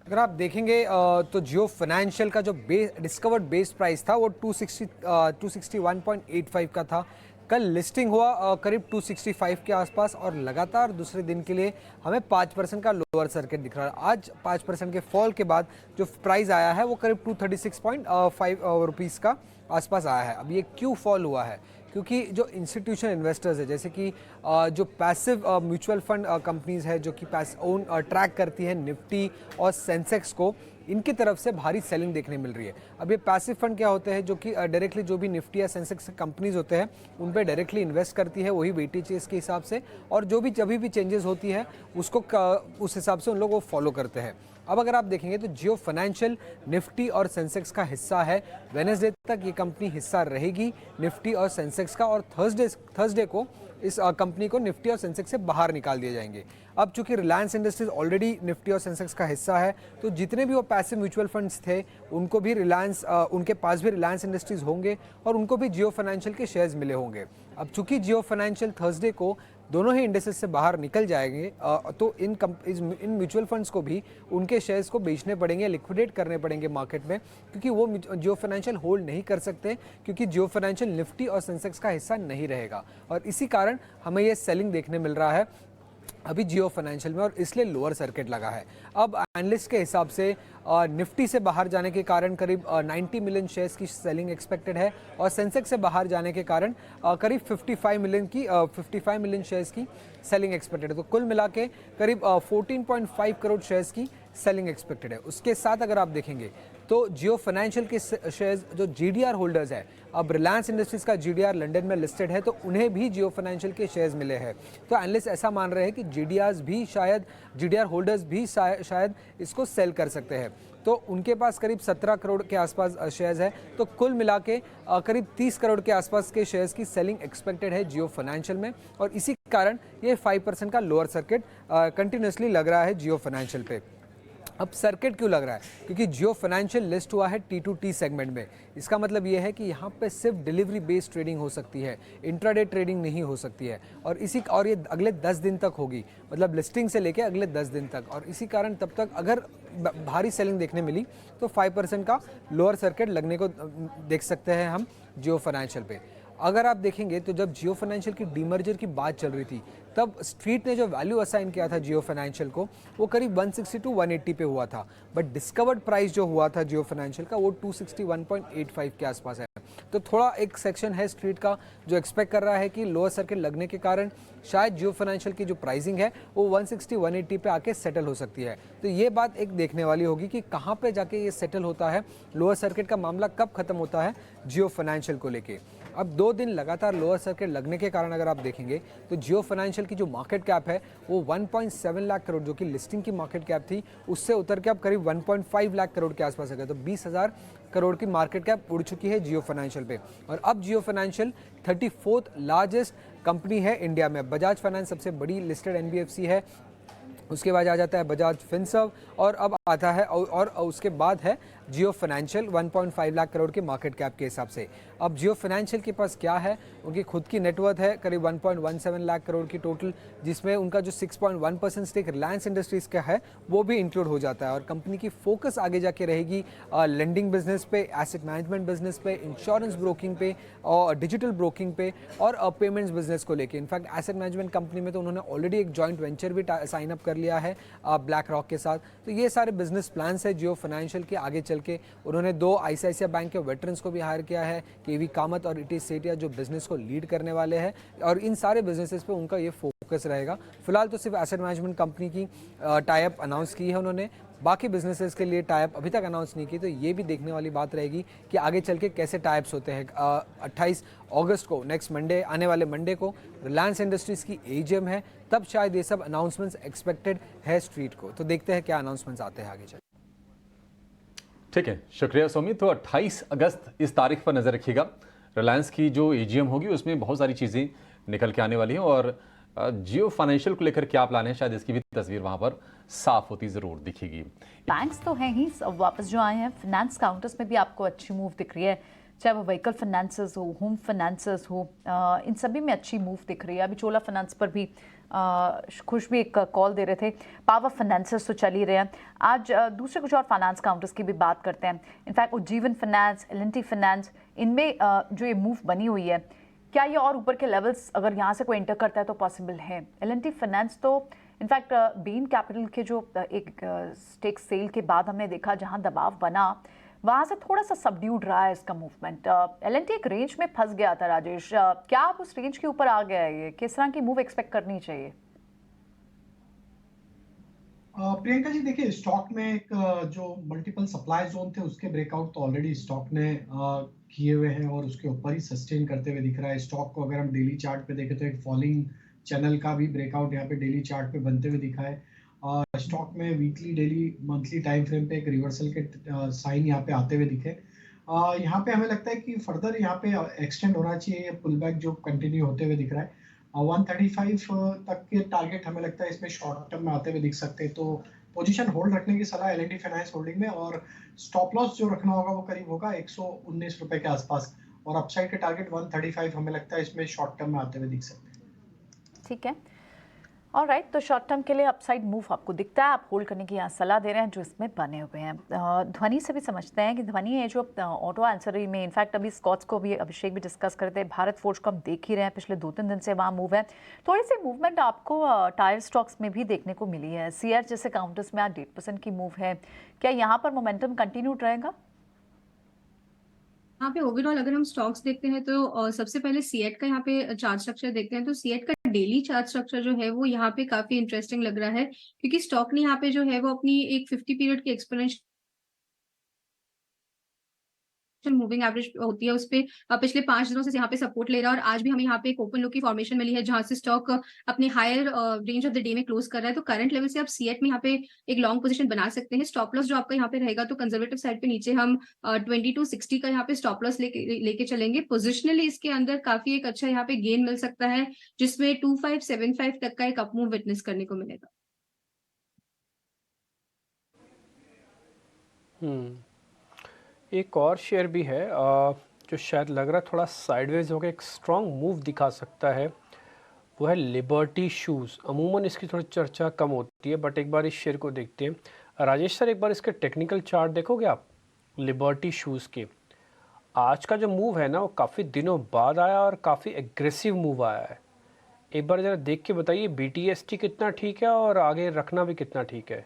अगर आप देखेंगे तो जियो फाइनेंशियल का जो डिस्कवर्ड बेस प्राइस था वो 261.85 का था। कल लिस्टिंग हुआ करीब 265 के आसपास और लगातार दूसरे दिन के लिए हमें 5% का लोअर सर्किट दिख रहा है। आज 5% के फॉल के बाद जो प्राइस आया है वो करीब 236.5 रुपीज़ का आसपास आया है। अब ये क्यों फॉल हुआ है? क्योंकि जो इंस्टीट्यूशनल इन्वेस्टर्स है, जैसे कि जो पैसिव म्यूचुअल फंड कंपनीज है जो कि ट्रैक करती है निफ्टी और सेंसेक्स को, इनकी तरफ से भारी सेलिंग देखने मिल रही है। अब ये पैसिव फंड क्या होते हैं? जो कि डायरेक्टली जो भी निफ्टी या सेंसेक्स कंपनीज होते हैं उन पे डायरेक्टली इन्वेस्ट करती है, वही वेटेज के हिसाब से, और जो भी जब भी चेंजेस होती है उसको उस हिसाब से उन लोग वो फॉलो करते हैं। अब अगर आप देखेंगे तो जियो फाइनेंशियल निफ्टी और सेंसेक्स का हिस्सा है। वेडनेसडे तक ये कंपनी हिस्सा रहेगी निफ्टी और सेंसेक्स का, और थर्सडे को इस कंपनी को निफ्टी और सेंसेक्स से बाहर निकाल दिए जाएंगे। अब चूंकि रिलायंस इंडस्ट्रीज ऑलरेडी निफ्टी और सेंसेक्स का हिस्सा है, तो जितने भी वो पैसिव म्यूचुअल फंड्स थे उनको भी उनके पास भी रिलायंस इंडस्ट्रीज होंगे और उनको भी जियो फाइनेंशियल के शेयर्स मिले होंगे। अब चूंकि जियो फाइनेंशियल थर्सडे को दोनों ही इंडेक्सेस से बाहर निकल जाएंगे, तो इन म्यूचुअल फंड्स को भी उनके शेयर्स को बेचने पड़ेंगे, लिक्विडेट करने पड़ेंगे मार्केट में, क्योंकि वो जियो फाइनेंशियल होल्ड नहीं कर सकते, क्योंकि जियो फाइनेंशियल निफ्टी और सेंसेक्स का हिस्सा नहीं रहेगा। और इसी कारण हमें ये सेलिंग देखने मिल रहा है अभी जियो फाइनेंशियल में, और इसलिए लोअर सर्किट लगा है। अब एनालिस्ट के हिसाब से निफ्टी से बाहर जाने के कारण करीब 90 मिलियन शेयर्स की सेलिंग एक्सपेक्टेड है, और सेंसेक्स से बाहर जाने के कारण करीब 55 मिलियन शेयर्स की सेलिंग एक्सपेक्टेड है। तो कुल मिला के करीब 14.5 करोड़ शेयर्स की सेलिंग एक्सपेक्टेड है। उसके साथ अगर आप देखेंगे तो जियो फाइनेंशियल के शेयर्स जो जीडीआर होल्डर्स है, अब रिलायंस इंडस्ट्रीज का जीडीआर लंदन में लिस्टेड है, तो उन्हें भी जियो फाइनेंशियल के शेयर्स मिले हैं। तो एनालिस्ट ऐसा मान रहे हैं कि जीडीआर होल्डर्स भी शायद इसको सेल कर सकते हैं। तो उनके पास करीब 17 करोड़ के आसपास शेयर्स है, तो कुल मिला के करीब 30 करोड़ के आसपास के शेयर्स की सेलिंग एक्सपेक्टेड है जियो फाइनेंशियल में, और इसी कारण ये 5% का लोअर सर्किट कंटिन्यूसली लग रहा है जियो फाइनेंशियल पे। अब सर्किट क्यों लग रहा है? क्योंकि जियो फाइनेंशियल लिस्ट हुआ है T2T सेगमेंट में। इसका मतलब ये है कि यहाँ पे सिर्फ डिलीवरी बेस्ड ट्रेडिंग हो सकती है, इंट्राडे ट्रेडिंग नहीं हो सकती है, और ये अगले 10 दिन तक होगी, मतलब लिस्टिंग से लेके अगले 10 दिन तक। और इसी कारण तब तक अगर भारी सेलिंग देखने मिली तो 5% का लोअर सर्किट लगने को देख सकते हैं हम जियो फाइनेंशियल पे। अगर आप देखेंगे तो जब जियो फाइनेंशियल की डीमर्जर की बात चल रही थी, तब स्ट्रीट ने जो वैल्यू असाइन किया था जियो फाइनेंशियल को, वो करीब 160 to 180 पे हुआ था, बट डिस्कवर्ड प्राइस जो हुआ था जियो फाइनेंशियल का वो 261.85 के आसपास है। तो थोड़ा एक सेक्शन है स्ट्रीट का जो एक्सपेक्ट कर रहा है कि लोअर सर्किट लगने के कारण शायद जियो फाइनेंशियल की जो प्राइसिंग है वो 160-180 पे आके सेटल हो सकती है। तो ये बात एक देखने वाली होगी कि कहाँ पे जाके ये सेटल होता है, लोअर सर्किट का मामला कब खत्म होता है जियो फाइनेंशियल को लेके। अब 2 दिन लगातार लोअर सर्किट लगने के कारण अगर आप देखेंगे तो जियो फाइनेंशियल की जो मार्केट कैप है वो 1.7 लाख करोड़, जो कि लिस्टिंग की मार्केट कैप थी, उससे उतर के अब करीब 1.5 लाख करोड़ के आसपास है। तो 20,000 करोड़ की मार्केट कैप उड़ चुकी है जियो फाइनेंशियल पे। और अब जियो फाइनेंशियल 34th लार्जेस्ट कंपनी है इंडिया में। बजाज फाइनेंस सबसे बड़ी लिस्टेड NBFC है, उसके बाद आ जाता है बजाज फिनसर्व और अब आता है और उसके बाद है जियो फाइनेंशियल 1.5 लाख करोड़ के मार्केट कैप के हिसाब से। अब जियो फाइनेंशियल के पास क्या है, उनकी खुद की नेटवर्थ है करीब 1.17 लाख करोड़ की टोटल, जिसमें उनका जो 6.1% स्टेक रिलायंस इंडस्ट्रीज़ का है वो भी इंक्लूड हो जाता है। और कंपनी की फोकस आगे जाके रहेगी लेंडिंग बिजनेस पे, एसेट मैनेजमेंट बिजनेस पे, इंश्योरेंस ब्रोकिंग पे और डिजिटल ब्रोकिंग पे और पेमेंट्स बिजनेस को लेके। इनफैक्ट एसेट मैनेजमेंट कंपनी में तो उन्होंने ऑलरेडी एक जॉइंट वेंचर भी साइन अप कर लिया है ब्लैक रॉक के साथ। तो ये सारे बिजनेस प्लान्स है जियो फाइनेंशियल के आगे चल के। उन्होंने 2 आईसीआईसीआई बैंक के वेटरन्स को भी हायर किया है, केवी कामत और इटी सेठिया, जो बिजनेस को लीड करने वाले हैं, और इन सारे बिजनेसेस पे उनका ये फोकस रहेगा। फिलहाल तो सिर्फ एसेट मैनेजमेंट कंपनी की टाई अप अनाउंस की है उन्होंने, बाकी बिजनेसेस के लिए टाई अप अभी तक अनाउंस नहीं की। तो ये भी देखने वाली बात रहेगी कि आगे चल के कैसे टाई अप्स होते हैं। 28 अगस्त को नेक्स्ट मंडे, आने वाले मंडे को रिलायंस इंडस्ट्रीज़ की एजीएम है, तब शायद ये सब अनाउंसमेंट्स एक्सपेक्टेड है स्ट्रीट को। तो देखते हैं क्या अनाउंसमेंट्स आते हैं आगे चल। ठीक है, शुक्रिया सुमित। तो 28 अगस्त इस तारीख पर नज़र रखिएगा। रिलायंस की जो एजीएम होगी उसमें बहुत सारी चीज़ें निकल के आने वाली हैं और जियो फाइनेंशियल को लेकर क्या प्लान है, शायद इसकी भी तस्वीर वहां पर साफ होती ज़रूर दिखेगी। बैंक्स तो हैं ही, अब वापस जो आए हैं फाइनेंस काउंटर्स में भी आपको अच्छी मूव दिख रही है, चाहे वो व्हीकल फाइनेंसेस हो, होम फाइनेंसेस हो, इन सभी में अच्छी मूव दिख रही है। अभी चोला फाइनेंस पर भी खुश भी एक कॉल दे रहे थे। पावर फाइनेंसेस तो चल ही रहे हैं। आज दूसरे कुछ और फाइनेंस काउंटर्स की भी बात करते हैं। In fact Ujjivan finance, L&T finance, इनमें जो ये मूव बनी हुई है, क्या ये और ऊपर के लेवल्स अगर यहाँ से कोई एंटर करता है तो पॉसिबल है? एल&टी फाइनेंस तो इनफैक्ट बेन कैपिटल के जो एक स्टेक सेल के बाद हमने देखा जहाँ दबाव बना, वहाँ से थोड़ा सा सबड्यूड रहा है इसका मूवमेंट। एल&टी एक रेंज में फंस गया था राजेश, क्या आप उस रेंज के ऊपर आ गया है? ये किस तरह की मूव एक्सपेक्ट करनी चाहिए? प्रियंका जी देखिए, स्टॉक में एक जो मल्टीपल सप्लाई जोन थे उसके ब्रेकआउट तो ऑलरेडी स्टॉक ने किए हुए हैं और उसके ऊपर ही सस्टेन करते हुए दिख रहा है। स्टॉक को अगर हम डेली चार्ट पे देखें तो एक फॉलिंग चैनल का भी ब्रेकआउट यहाँ पे डेली चार्ट पे बनते हुए दिखा है। स्टॉक में weekly, daily, monthly time frame पे एक रिवर्सल के साइन यहाँ पे आते हुए दिखे। यहाँ पे हमें लगता है कि फर्दर यहाँ पे एक्सटेंड होना चाहिए, पुल बैक जो कंटिन्यू होते हुए दिख रहा है। 135 तक के टारगेट हमें लगता है इसमें शॉर्ट टर्म में आते हुए दिख सकते हैं। तो पोजीशन होल्ड रखने की सलाह एल&टी फाइनेंस होल्डिंग में, और स्टॉप लॉस जो रखना होगा वो करीब होगा 119 रुपए के आसपास, और अपसाइड के टारगेट 135 हमें लगता है इसमें शॉर्ट टर्म में आते हुए दिख सकते हैं। ठीक है, ऑलराइट। तो शॉर्ट टर्म के लिए अपसाइड मूव आपको दिखता है, आप होल्ड करने की यहाँ सलाह दे रहे हैं जो इसमें बने हुए हैं। ध्वनि से भी समझते हैं कि ध्वनि है जो ऑटो आंसरी में, इनफैक्ट अभी स्कॉट्स को भी अभिषेक भी डिस्कस करते हैं, भारत फोर्ज को हम देख ही रहे हैं, पिछले 2-3 दिन से वहाँ मूव है। थोड़ी सी मूवमेंट आपको टायर स्टॉक्स में भी देखने को मिली है। CR जैसे काउंटर्स में आज 8% की मूव है, क्या यहाँ पर मोमेंटम कंटिन्यूड रहेगा? यहाँ पे ओवरऑल अगर हम स्टॉक्स देखते हैं तो सबसे पहले सीएट का यहाँ पे चार्ट स्ट्रक्चर देखते हैं, तो सीएट का डेली चार्ट स्ट्रक्चर जो है वो यहाँ पे काफी इंटरेस्टिंग लग रहा है, क्योंकि स्टॉक ने यहाँ पे जो है वो अपनी एक 50 पीरियड की एक्सपोनेंशियल मूविंग एवरेज होती है उस पे पिछले 5 दिनों से यहाँ पे सपोर्ट ले रहा है, और आज भी हमें यहाँ पे एक ओपन लो की फॉर्मेशन मिली है जहां से स्टॉक अपने higher range of the day में क्लोज कर रहा है। तो करंट लेवल से आप सीएट में यहाँ पे एक लॉन्ग पोजीशन बना सकते हैं। स्टॉप लॉस जो आपका यहाँ पे रहेगा तो कंजर्वेटिव साइड पे नीचे हम 2260 का यहाँ पे स्टॉप लॉस लेके चलेंगे। पोजिशनली इसके अंदर काफी एक अच्छा यहाँ पे गेन मिल सकता है, जिसमें 2575 तक का एक अपमूव विटनेस करने को मिलेगा। एक और शेयर भी है जो शायद लग रहा है थोड़ा साइडवेज होकर एक स्ट्रॉन्ग मूव दिखा सकता है, वो है लिबर्टी शूज़। अमूमन इसकी थोड़ी चर्चा कम होती है, बट एक बार इस शेयर को देखते हैं। राजेश सर, एक बार इसके टेक्निकल चार्ट देखोगे आप लिबर्टी शूज़ के? आज का जो मूव है ना वो काफ़ी दिनों बाद आया और काफ़ी एग्रेसिव मूव आया है। एक बार ज़रा देख के बताइए BTST कितना ठीक है और आगे रखना भी कितना ठीक है?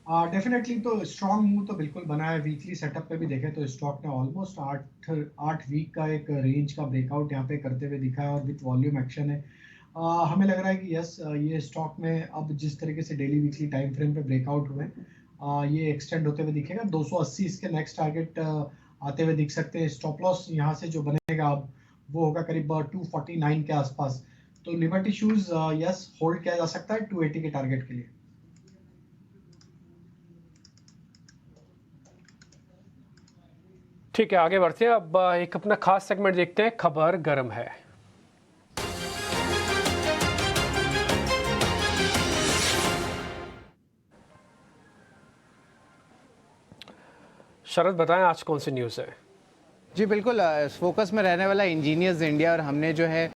डेफिनेटली तो स्ट्रॉन्ग मूव तो बिल्कुल बना है। वीकली सेटअप पे भी देखें तो स्टॉक ने ऑलमोस्ट 8 वीक का एक रेंज का ब्रेकआउट यहाँ पे करते हुए दिखा है, और विथ वॉल्यूम एक्शन है। हमें लग रहा है कि यस, ये स्टॉक में अब जिस तरीके से डेली वीकली टाइम फ्रेम पे ब्रेकआउट हुए, ये एक्सटेंड होते हुए दिखेगा। 280 इसके नेक्स्ट टारगेट आते हुए दिख सकते हैं। स्टॉप लॉस यहाँ से जो बनेगा अब वो होगा करीब 249 के आसपास। तो लिबर्टी शूज यस, होल्ड किया जा सकता है 280 के टारगेट के लिए। ठीक है, आगे बढ़ते हैं। अब एक अपना खास सेगमेंट देखते हैं, खबर गर्म है। शरद बताएं आज कौन सी न्यूज़ है? जी बिल्कुल, फोकस में रहने वाला इंजीनियर्स इंडिया, और हमने जो है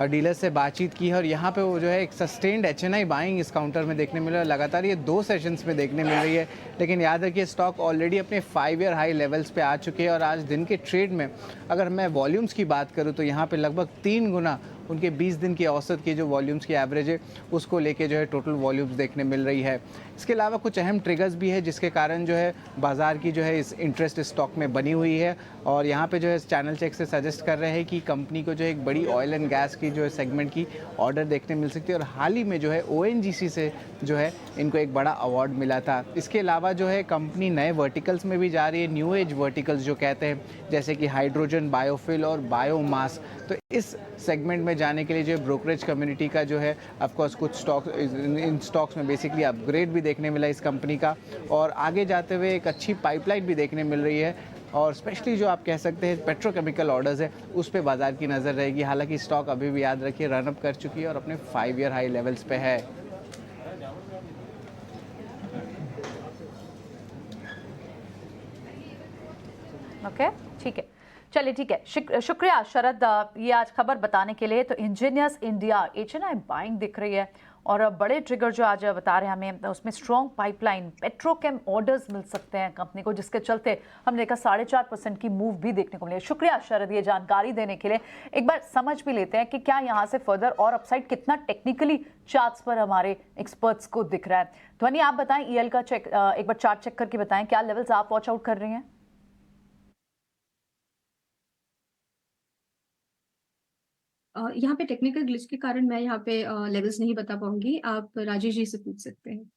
डीलर से बातचीत की है और यहाँ पे वो जो है एक सस्टेन्ड एचएनआई बाइंग इस काउंटर में देखने मिल रहा है। लगातार ये 2 सेशंस में देखने मिल रही है, लेकिन याद रखिए स्टॉक ऑलरेडी अपने 5 ईयर हाई लेवल्स पे आ चुके हैं और आज दिन के ट्रेड में अगर मैं वॉल्यूम्स की बात करूँ तो यहाँ पे लगभग 3 गुना उनके 20 दिन की औसत की जो वॉल्यूम्स की एवरेज है उसको लेके जो है टोटल वॉल्यूम्स देखने मिल रही है। इसके अलावा कुछ अहम ट्रिगर्स भी है जिसके कारण जो है बाजार की जो है इस इंटरेस्ट स्टॉक में बनी हुई है, और यहाँ पे जो है चैनल चेक से सजेस्ट कर रहे हैं कि कंपनी को जो है एक बड़ी ऑयल एंड गैस की जो है सेगमेंट की ऑर्डर देखने मिल सकती है, और हाल ही में जो है ONGC से जो है इनको एक बड़ा अवार्ड मिला था। इसके अलावा जो है कंपनी नए वर्टिकल्स में भी जा रही है, न्यू एज वर्टिकल्स जो कहते हैं, जैसे कि हाइड्रोजन, बायोफिल और बायोमास। तो इस सेगमेंट में जाने के लिए जो ब्रोकरेज कम्युनिटी का जो है ऑफकोर्स कुछ स्टॉक इन स्टॉक्स में बेसिकली अपग्रेड भी देखने मिला इस कंपनी का, और आगे जाते हुए एक अच्छी पाइपलाइन भी देखने मिल रही है, और स्पेशली जो आप कह सकते हैं पेट्रोकेमिकल ऑर्डर्स है उस पे बाजार की नज़र रहेगी। हालांकि स्टॉक अभी भी याद रखिए रन अप कर चुकी है और अपने 5 ईयर हाई लेवल्स पे है। ओके, ठीक है, चलिए ठीक है, शुक्रिया शरद ये आज खबर बताने के लिए। तो इंजीनियर्स इंडिया एचएनआई बाइंग दिख रही है, और बड़े ट्रिगर जो आज बता रहे हैं हमें, उसमें स्ट्रॉन्ग पाइपलाइन, पेट्रोकेम ऑर्डर्स मिल सकते हैं कंपनी को, जिसके चलते हमने देखा 4.5% की मूव भी देखने को मिली। शुक्रिया शरद ये जानकारी देने के लिए। एक बार समझ भी लेते हैं कि क्या यहाँ से फर्दर और अपसाइड कितना टेक्निकली चार्ट्स पर हमारे एक्सपर्ट्स को दिख रहा है। ध्वनि आप बताएं, ईएल का चेक एक बार चार्ट चेक करके बताएं, क्या लेवल्स आप वॉच आउट कर रही हैं? यहाँ पे टेक्निकल ग्लिच के कारण मैं यहाँ पे लेवल्स नहीं बता पाऊंगी, आप राजेश जी से पूछ सकते हैं।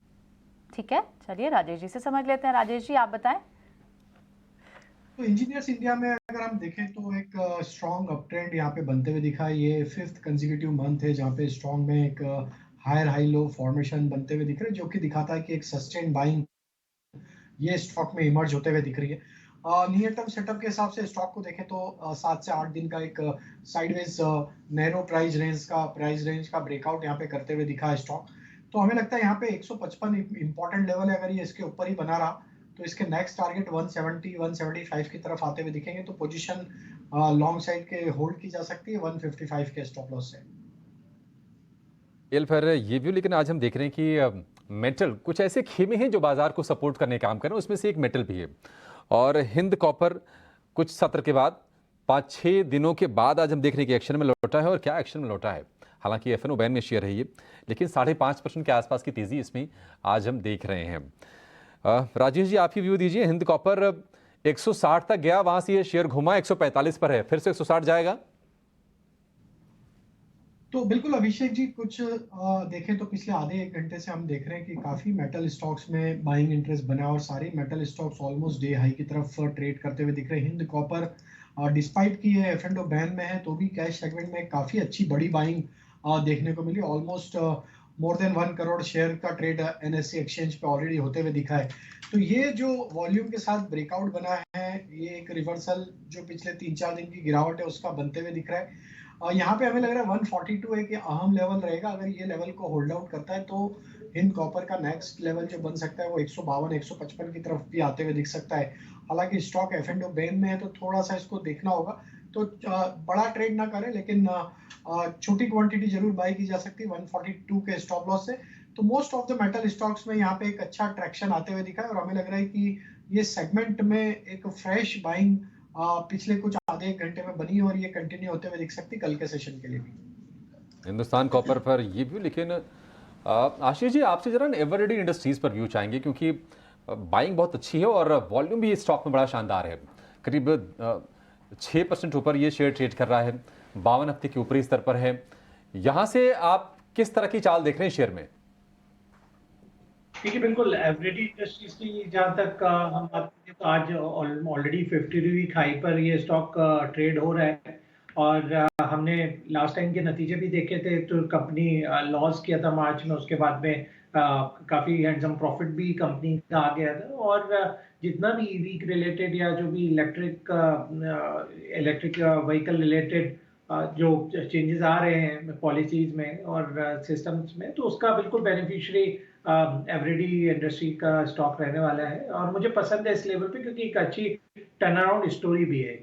ठीक है, चलिए राजेश जी से समझ लेते हैं। राजेश जी आप बताएं। तो इंजीनियर्स इंडिया में अगर हम देखें तो एक स्ट्रॉन्ग अप ट्रेंड यहाँ पे बनते हुए दिखा है। ये 5th कंसेक्यूटिव मंथ है जहाँ पे स्ट्रॉन्ग में एक हायर हाई लो फॉर्मेशन बनते हुए दिख रहे हैं, जो कि दिखाता है कि एक सस्टेन बाइंग ये स्टॉक में इमर्ज होते हुए दिख रही है। नियर टर्म सेटअप के हिसाब से स्टॉक को देखें तो 7 से 8 दिन का एक साइडवेज नैरो प्राइस रेंज का ब्रेकआउट यहाँ पे करते हुए दिखा है स्टॉक। तो हमें लगता है यहाँ पे 155 इंपॉर्टेंट लेवल है, अगर ये इसके ऊपर ही बना रहा तो इसके नेक्स्ट टारगेट 170-175 की तरफ आते हुए दिखेंगे, तो पोजीशन लॉन्ग साइड के होल्ड की जा सकती है 155 के स्टॉप लॉस से। फिर ये भी, लेकिन आज हम देख रहे हैं कि मेटल कुछ ऐसे खेमे हैं जो बाजार को सपोर्ट करने का काम कर रहे हैं, उसमें से एक मेटल भी है। और हिंद कॉपर कुछ सत्र के बाद 5-6 दिनों के बाद आज हम देख रहे हैं कि एक्शन में लौटा है, और क्या एक्शन में लौटा है। हालांकि एफएनओ बैन में शेयर है ये, लेकिन 5.5% के आसपास की तेजी इसमें आज हम देख रहे हैं। राजेश जी आप ही व्यू दीजिए। हिंद कॉपर 160 तक गया, वहां से ये शेयर घुमा 145 पर है, फिर से 160 जाएगा। तो बिल्कुल अभिषेक जी, कुछ देखें तो पिछले आधे 1 घंटे से हम देख रहे हैं कि काफी मेटल स्टॉक्स में बाइंग इंटरेस्ट बना, और सारे metal stocks almost day high की तरफ ट्रेड करते हुए दिख रहे हैं। हिंद कॉपर डिस्पाइट की ये एफएनओ बैन में है तो भी कैश सेगमेंट में काफी अच्छी बड़ी बाइंग देखने को मिली। Almost more than 1 crore share का ट्रेड एनएससी एक्सचेंज पे ऑलरेडी होते हुए दिखा है। तो ये जो वॉल्यूम के साथ ब्रेकआउट बना है, ये एक रिवर्सल जो पिछले 3-4 दिन की गिरावट है उसका बनते हुए दिख रहा है। यहाँ पे हमें लग रहा है 142 एक अहम लेवल रहेगा। अगर ये लेवल को होल्ड आउट करता है तो हिंद कॉपर का नेक्स्ट लेवल जो बन सकता है वो 152-155 की तरफ भी आते हुए दिख सकता है। हालांकि स्टॉक एफएनओ बैन में है तो थोड़ा सा इसको देखना होगा, तो बड़ा ट्रेड ना करें, लेकिन छोटी क्वांटिटी जरूर बाय की जा सकती है 142 के स्टॉप लॉस से। तो most of the metal stocks में यहाँ पे एक अच्छा ट्रैक्शन आते हुए दिखा है, और हमें लग रहा है कि ये सेगमेंट में एक फ्रेश बाइंग पिछले कुछ आधे 1 घंटे में बनी, और ये कंटिन्यू होते हुए दिख सकती है कल के सेशन के लिए भी। हिंदुस्तान कॉपर पर ये व्यू, लेकिन आशीष जी आपसे जरा एवररेडी इंडस्ट्रीज पर व्यू चाहेंगे, क्योंकि बाइंग बहुत अच्छी है और वॉल्यूम भी इस स्टॉक में बड़ा शानदार है। करीब 6% ऊपर ये शेयर ट्रेड कर रहा है, 52 हफ्ते के ऊपरी स्तर पर है। यहाँ से आप किस तरह की चाल देख रहे हैं शेयर में? देखिए बिल्कुल एवरेडी इंडस्ट्रीज की जहाँ तक हम बात करें तो आज ऑलरेडी 52 वीक हाई पर ये स्टॉक ट्रेड हो रहा है, और हमने लास्ट टाइम के नतीजे भी देखे थे तो कंपनी लॉस किया था मार्च में, उसके बाद में काफ़ी हैंडसम प्रॉफिट भी कंपनी का आ गया था। और जितना भी ईवी रिलेटेड या जो भी इलेक्ट्रिक व्हीकल रिलेटेड जो चेंजेस आ रहे हैं पॉलिसीज में और सिस्टम्स में, तो उसका बिल्कुल बेनिफिशियरी एवरीडी इंडस्ट्री का स्टॉक रहने वाला है और मुझे पसंद है इस लेवल पे क्योंकि एक अच्छी टर्न अराउंड स्टोरी भी है।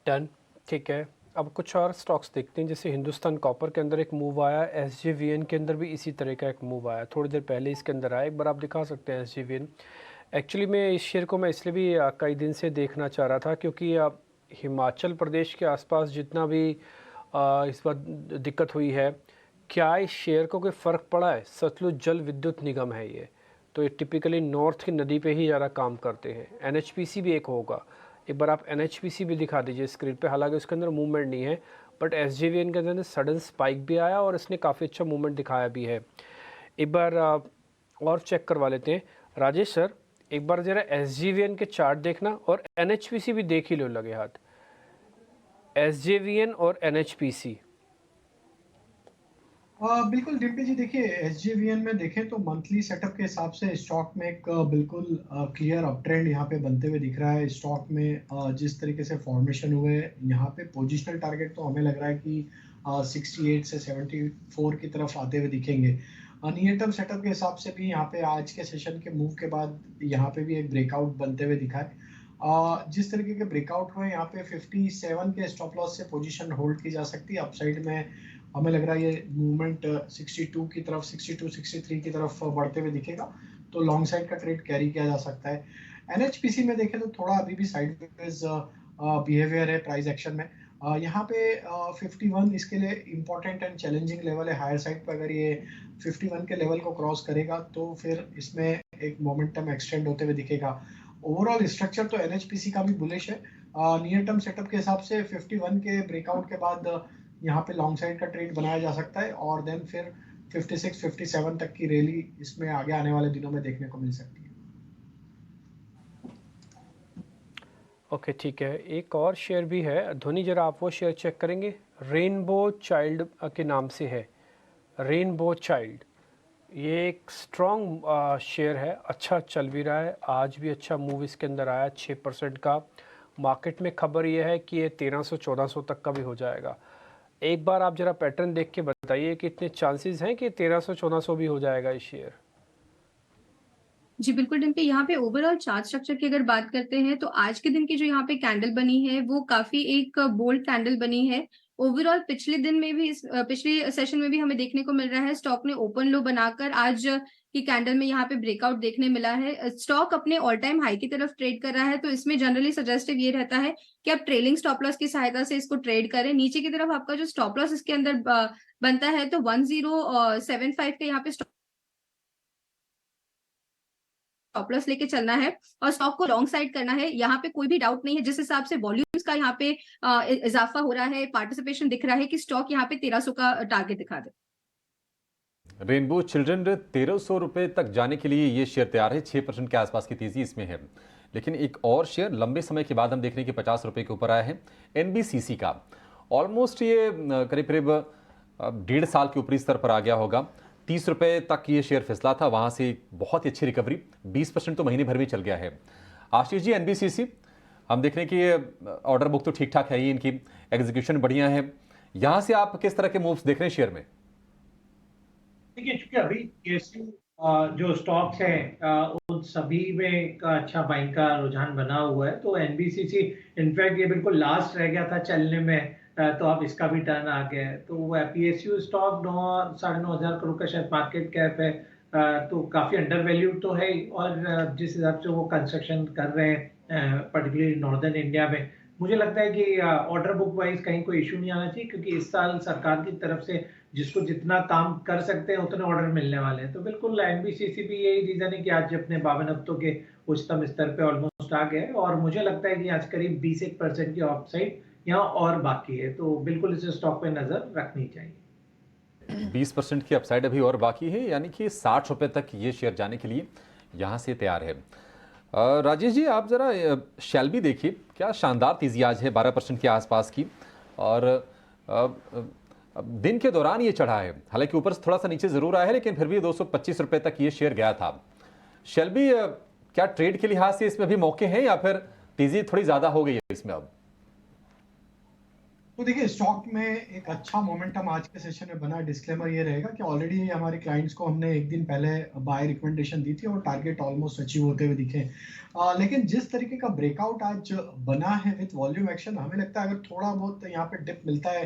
डन, ठीक है। अब कुछ और स्टॉक्स देखते हैं, जैसे हिंदुस्तान कॉपर के अंदर एक मूव आया, SJVN के अंदर भी इसी तरह का एक मूव आया, थोड़ी देर पहले इसके अंदर आया। एक बार आप दिखा सकते हैं SJVN। एक्चुअली मैं इस शेयर को मैं इसलिए भी कई दिन से देखना चाह रहा था क्योंकि हिमाचल प्रदेश के आसपास जितना भी इस बार दिक्कत हुई है, क्या इस शेयर को कोई फ़र्क पड़ा है? सतलुज जल विद्युत निगम है ये, तो ये टिपिकली नॉर्थ की नदी पे ही ज़्यादा काम करते हैं। NHPC भी एक होगा, एक बार आप NHPC भी दिखा दीजिए स्क्रीन पे। हालांकि उसके अंदर मूवमेंट नहीं है, बट SJVN के अंदर सडन स्पाइक भी आया और इसने काफ़ी अच्छा मूवमेंट दिखाया भी है। एक बार और चेक करवा लेते हैं राजेश सर, एक बार ज़रा SJVN के चार्ट देखना और NHPC भी देख ही लो लगे हाथ, SJVN और NHPC। बिल्कुल डिम्पी जी, देखिए SJVN में देखें तो मंथली सेटअप के हिसाब से स्टॉक में एक बिल्कुल क्लियर अप ट्रेंड यहाँ पे बनते हुए दिख रहा है। स्टॉक में जिस तरीके से फॉर्मेशन हुए यहाँ पे पोजिशनल टारगेट तो हमें लग रहा है कि 68 से 74 की तरफ आते हुए दिखेंगे। नियर टर्म सेटअप के हिसाब से भी यहाँ पे आज के सेशन के मूव के बाद यहाँ पे भी एक ब्रेकआउट बनते हुए दिखा है। जिस तरीके के ब्रेकआउट हुए यहाँ पे 57 के स्टॉप लॉस से पोजीशन होल्ड की जा सकती है। अपसाइड में हमें लग रहा है ये मूवमेंट 62 की तरफ, 62 63 की तरफ बढ़ते हुए दिखेगा, तो लॉन्ग साइड का ट्रेड कैरी किया जा सकता है। NHPC में देखें तो थोड़ा अभी भी साइडवेज बिहेवियर है प्राइस एक्शन में। यहाँ पे 51 इसके लिए इम्पोर्टेंट एंड चैलेंजिंग लेवल है। हायर साइड पर अगर ये 51 के लेवल को क्रॉस करेगा तो फिर इसमें एक मोमेंटम एक्सटेंड होते हुए दिखेगा। ओवरऑल स्ट्रक्चर तो NHPC का भी बुलिश है। नियर टर्म सेटअप के हिसाब से 51 के ब्रेकआउट के बाद यहाँ पे लॉन्ग साइड का ट्रेड बनाया जा सकता है और देन फिर 56 57 तक की रैली इसमें आगे आने वाले दिनों में देखने को मिल सकती है। ओके ठीक है, एक और शेयर भी है धोनी, जरा आप वो शेयर चेक करेंगे, रेनबो चाइल्ड के नाम से है, रेनबो चाइल्ड। ये एक स्ट्रॉन्ग शेयर है, अच्छा चल भी रहा है, आज भी अच्छा मूव इसके अंदर आया 6% का। मार्केट में खबर ये है कि ये 1300-1400 तक का भी हो जाएगा। एक बार आप जरा पैटर्न देख के बताइए कि इतने चांसेस हैं कि 1300-1400 भी हो जाएगा ये शेयर। जी बिल्कुल डिम्पी, यहाँ पे ओवरऑल चार्ट स्ट्रक्चर की अगर बात करते हैं तो आज के दिन की जो यहाँ पे कैंडल बनी है वो काफी एक बोल्ड कैंडल बनी है। ओवरऑल पिछले दिन में भी पिछले सेशन में भी हमें देखने को मिल रहा है स्टॉक ने ओपन लो बनाकर आज की कैंडल में यहाँ पे ब्रेकआउट देखने मिला है। स्टॉक अपने ऑल टाइम हाई की तरफ ट्रेड कर रहा है, तो इसमें जनरली सजेस्टिव ये रहता है कि आप ट्रेलिंग स्टॉप लॉस की सहायता से इसको ट्रेड करें। नीचे की तरफ आपका जो स्टॉप लॉस इसके अंदर बनता है तो 1075 के यहाँ पे स्टॉप लॉस लेके चलना है और स्टॉक को लॉन्ग साइड करना है। यहाँ पे कोई भी डाउट नहीं है, जिस हिसाब से वॉल्यूम्स का यहाँ पे इजाफा हो रहा है, पार्टिसिपेशन दिख रहा है कि स्टॉक यहाँ पे 1300 का टारगेट दिखा दे। रेनबो चिल्ड्रन 1300 रुपए तक जाने के लिए ये शेयर तैयार है, 6% के आसपास की तेजी इसमें है। लेकिन एक और शेयर लंबे समय के बाद हम देख रहे हैं कि 50 रुपए के ऊपर आया है, NBCC का। ऑलमोस्ट ये करीब करीब 1.5 साल के ऊपरी स्तर पर आ गया होगा। 30 रुपए तक ये शेयर फिसला था, वहां से बहुत ही अच्छी रिकवरी, 20% तो महीने भर में चल गया है। आशीष जी, NBCC हम देख रहे हैं कि ये ऑर्डर बुक तो ठीक ठाक है ही, इनकी एग्जीक्यूशन बढ़िया है, यहां से आप किस तरह के मूव्स देख रहे हैं शेयर में? देखिए, चूंकि अभी PSU जो स्टॉक्स हैं उन सभी में एक अच्छा बाइंग का रुझान बना हुआ है, तो NBCC इनफैक्ट ये बिल्कुल लास्ट रह गया था चलने में, तो अब इसका भी टर्न आ गया है। तो PSU स्टॉक 9-9.5 करोड़ का शायद मार्केट कैप है, तो काफी अंडर वैल्यू तो है। और जिस हिसाब से वो कंस्ट्रक्शन कर रहे हैं पर्टिकुलरली नॉर्दर्न इंडिया में, मुझे लगता है कि ऑर्डर बुक वाइज कहीं कोई इशू नहीं आना चाहिए, क्योंकि इस साल सरकार की तरफ से जिसको जितना काम कर सकते हैं उतने ऑर्डर मिलने वाले हैं। तो बिल्कुल NBCC भी यही रीजन है कि आज अपने 52 हफ्तों के उच्चतम स्तर पे ऑलमोस्ट आ गया है, और मुझे लगता है कि आज करीब 20% की अपसाइड यहाँ और बाकी है, तो बिल्कुल इस स्टॉक पे नजर रखनी चाहिए। 20% की अपसाइड अभी और बाकी है, यानी कि 60 रुपए तक ये शेयर जाने के लिए यहाँ से तैयार है। राजेश जी, आप जरा शेल्बी देखिए, क्या शानदार तेजी आज है 12% के आसपास की, और दिन के दौरान ये चढ़ा है, हालांकि ऊपर से थोड़ा सा नीचे जरूर आया है, लेकिन फिर भी 225 रुपए तक ये शेयर गया था। शेल्बी, क्या ट्रेड के लिहाज से इसमें भी मौके हैं या फिर तेजी थोड़ी ज्यादा हो गई है इसमें अब? तो देखिए स्टॉक में एक अच्छा मोमेंटम आज के सेशन में बना। डिस्क्लेमर ये रहेगा कि ऑलरेडी हमारे क्लाइंट्स को हमने एक दिन पहले बाय रिकमेंडेशन दी थी और टारगेट ऑलमोस्ट अचीव होते हुए दिखे। लेकिन जिस तरीके का ब्रेकआउट आज बना है विद वॉल्यूम एक्शन, हमें लगता है अगर थोड़ा बहुत यहाँ पे डिप मिलता है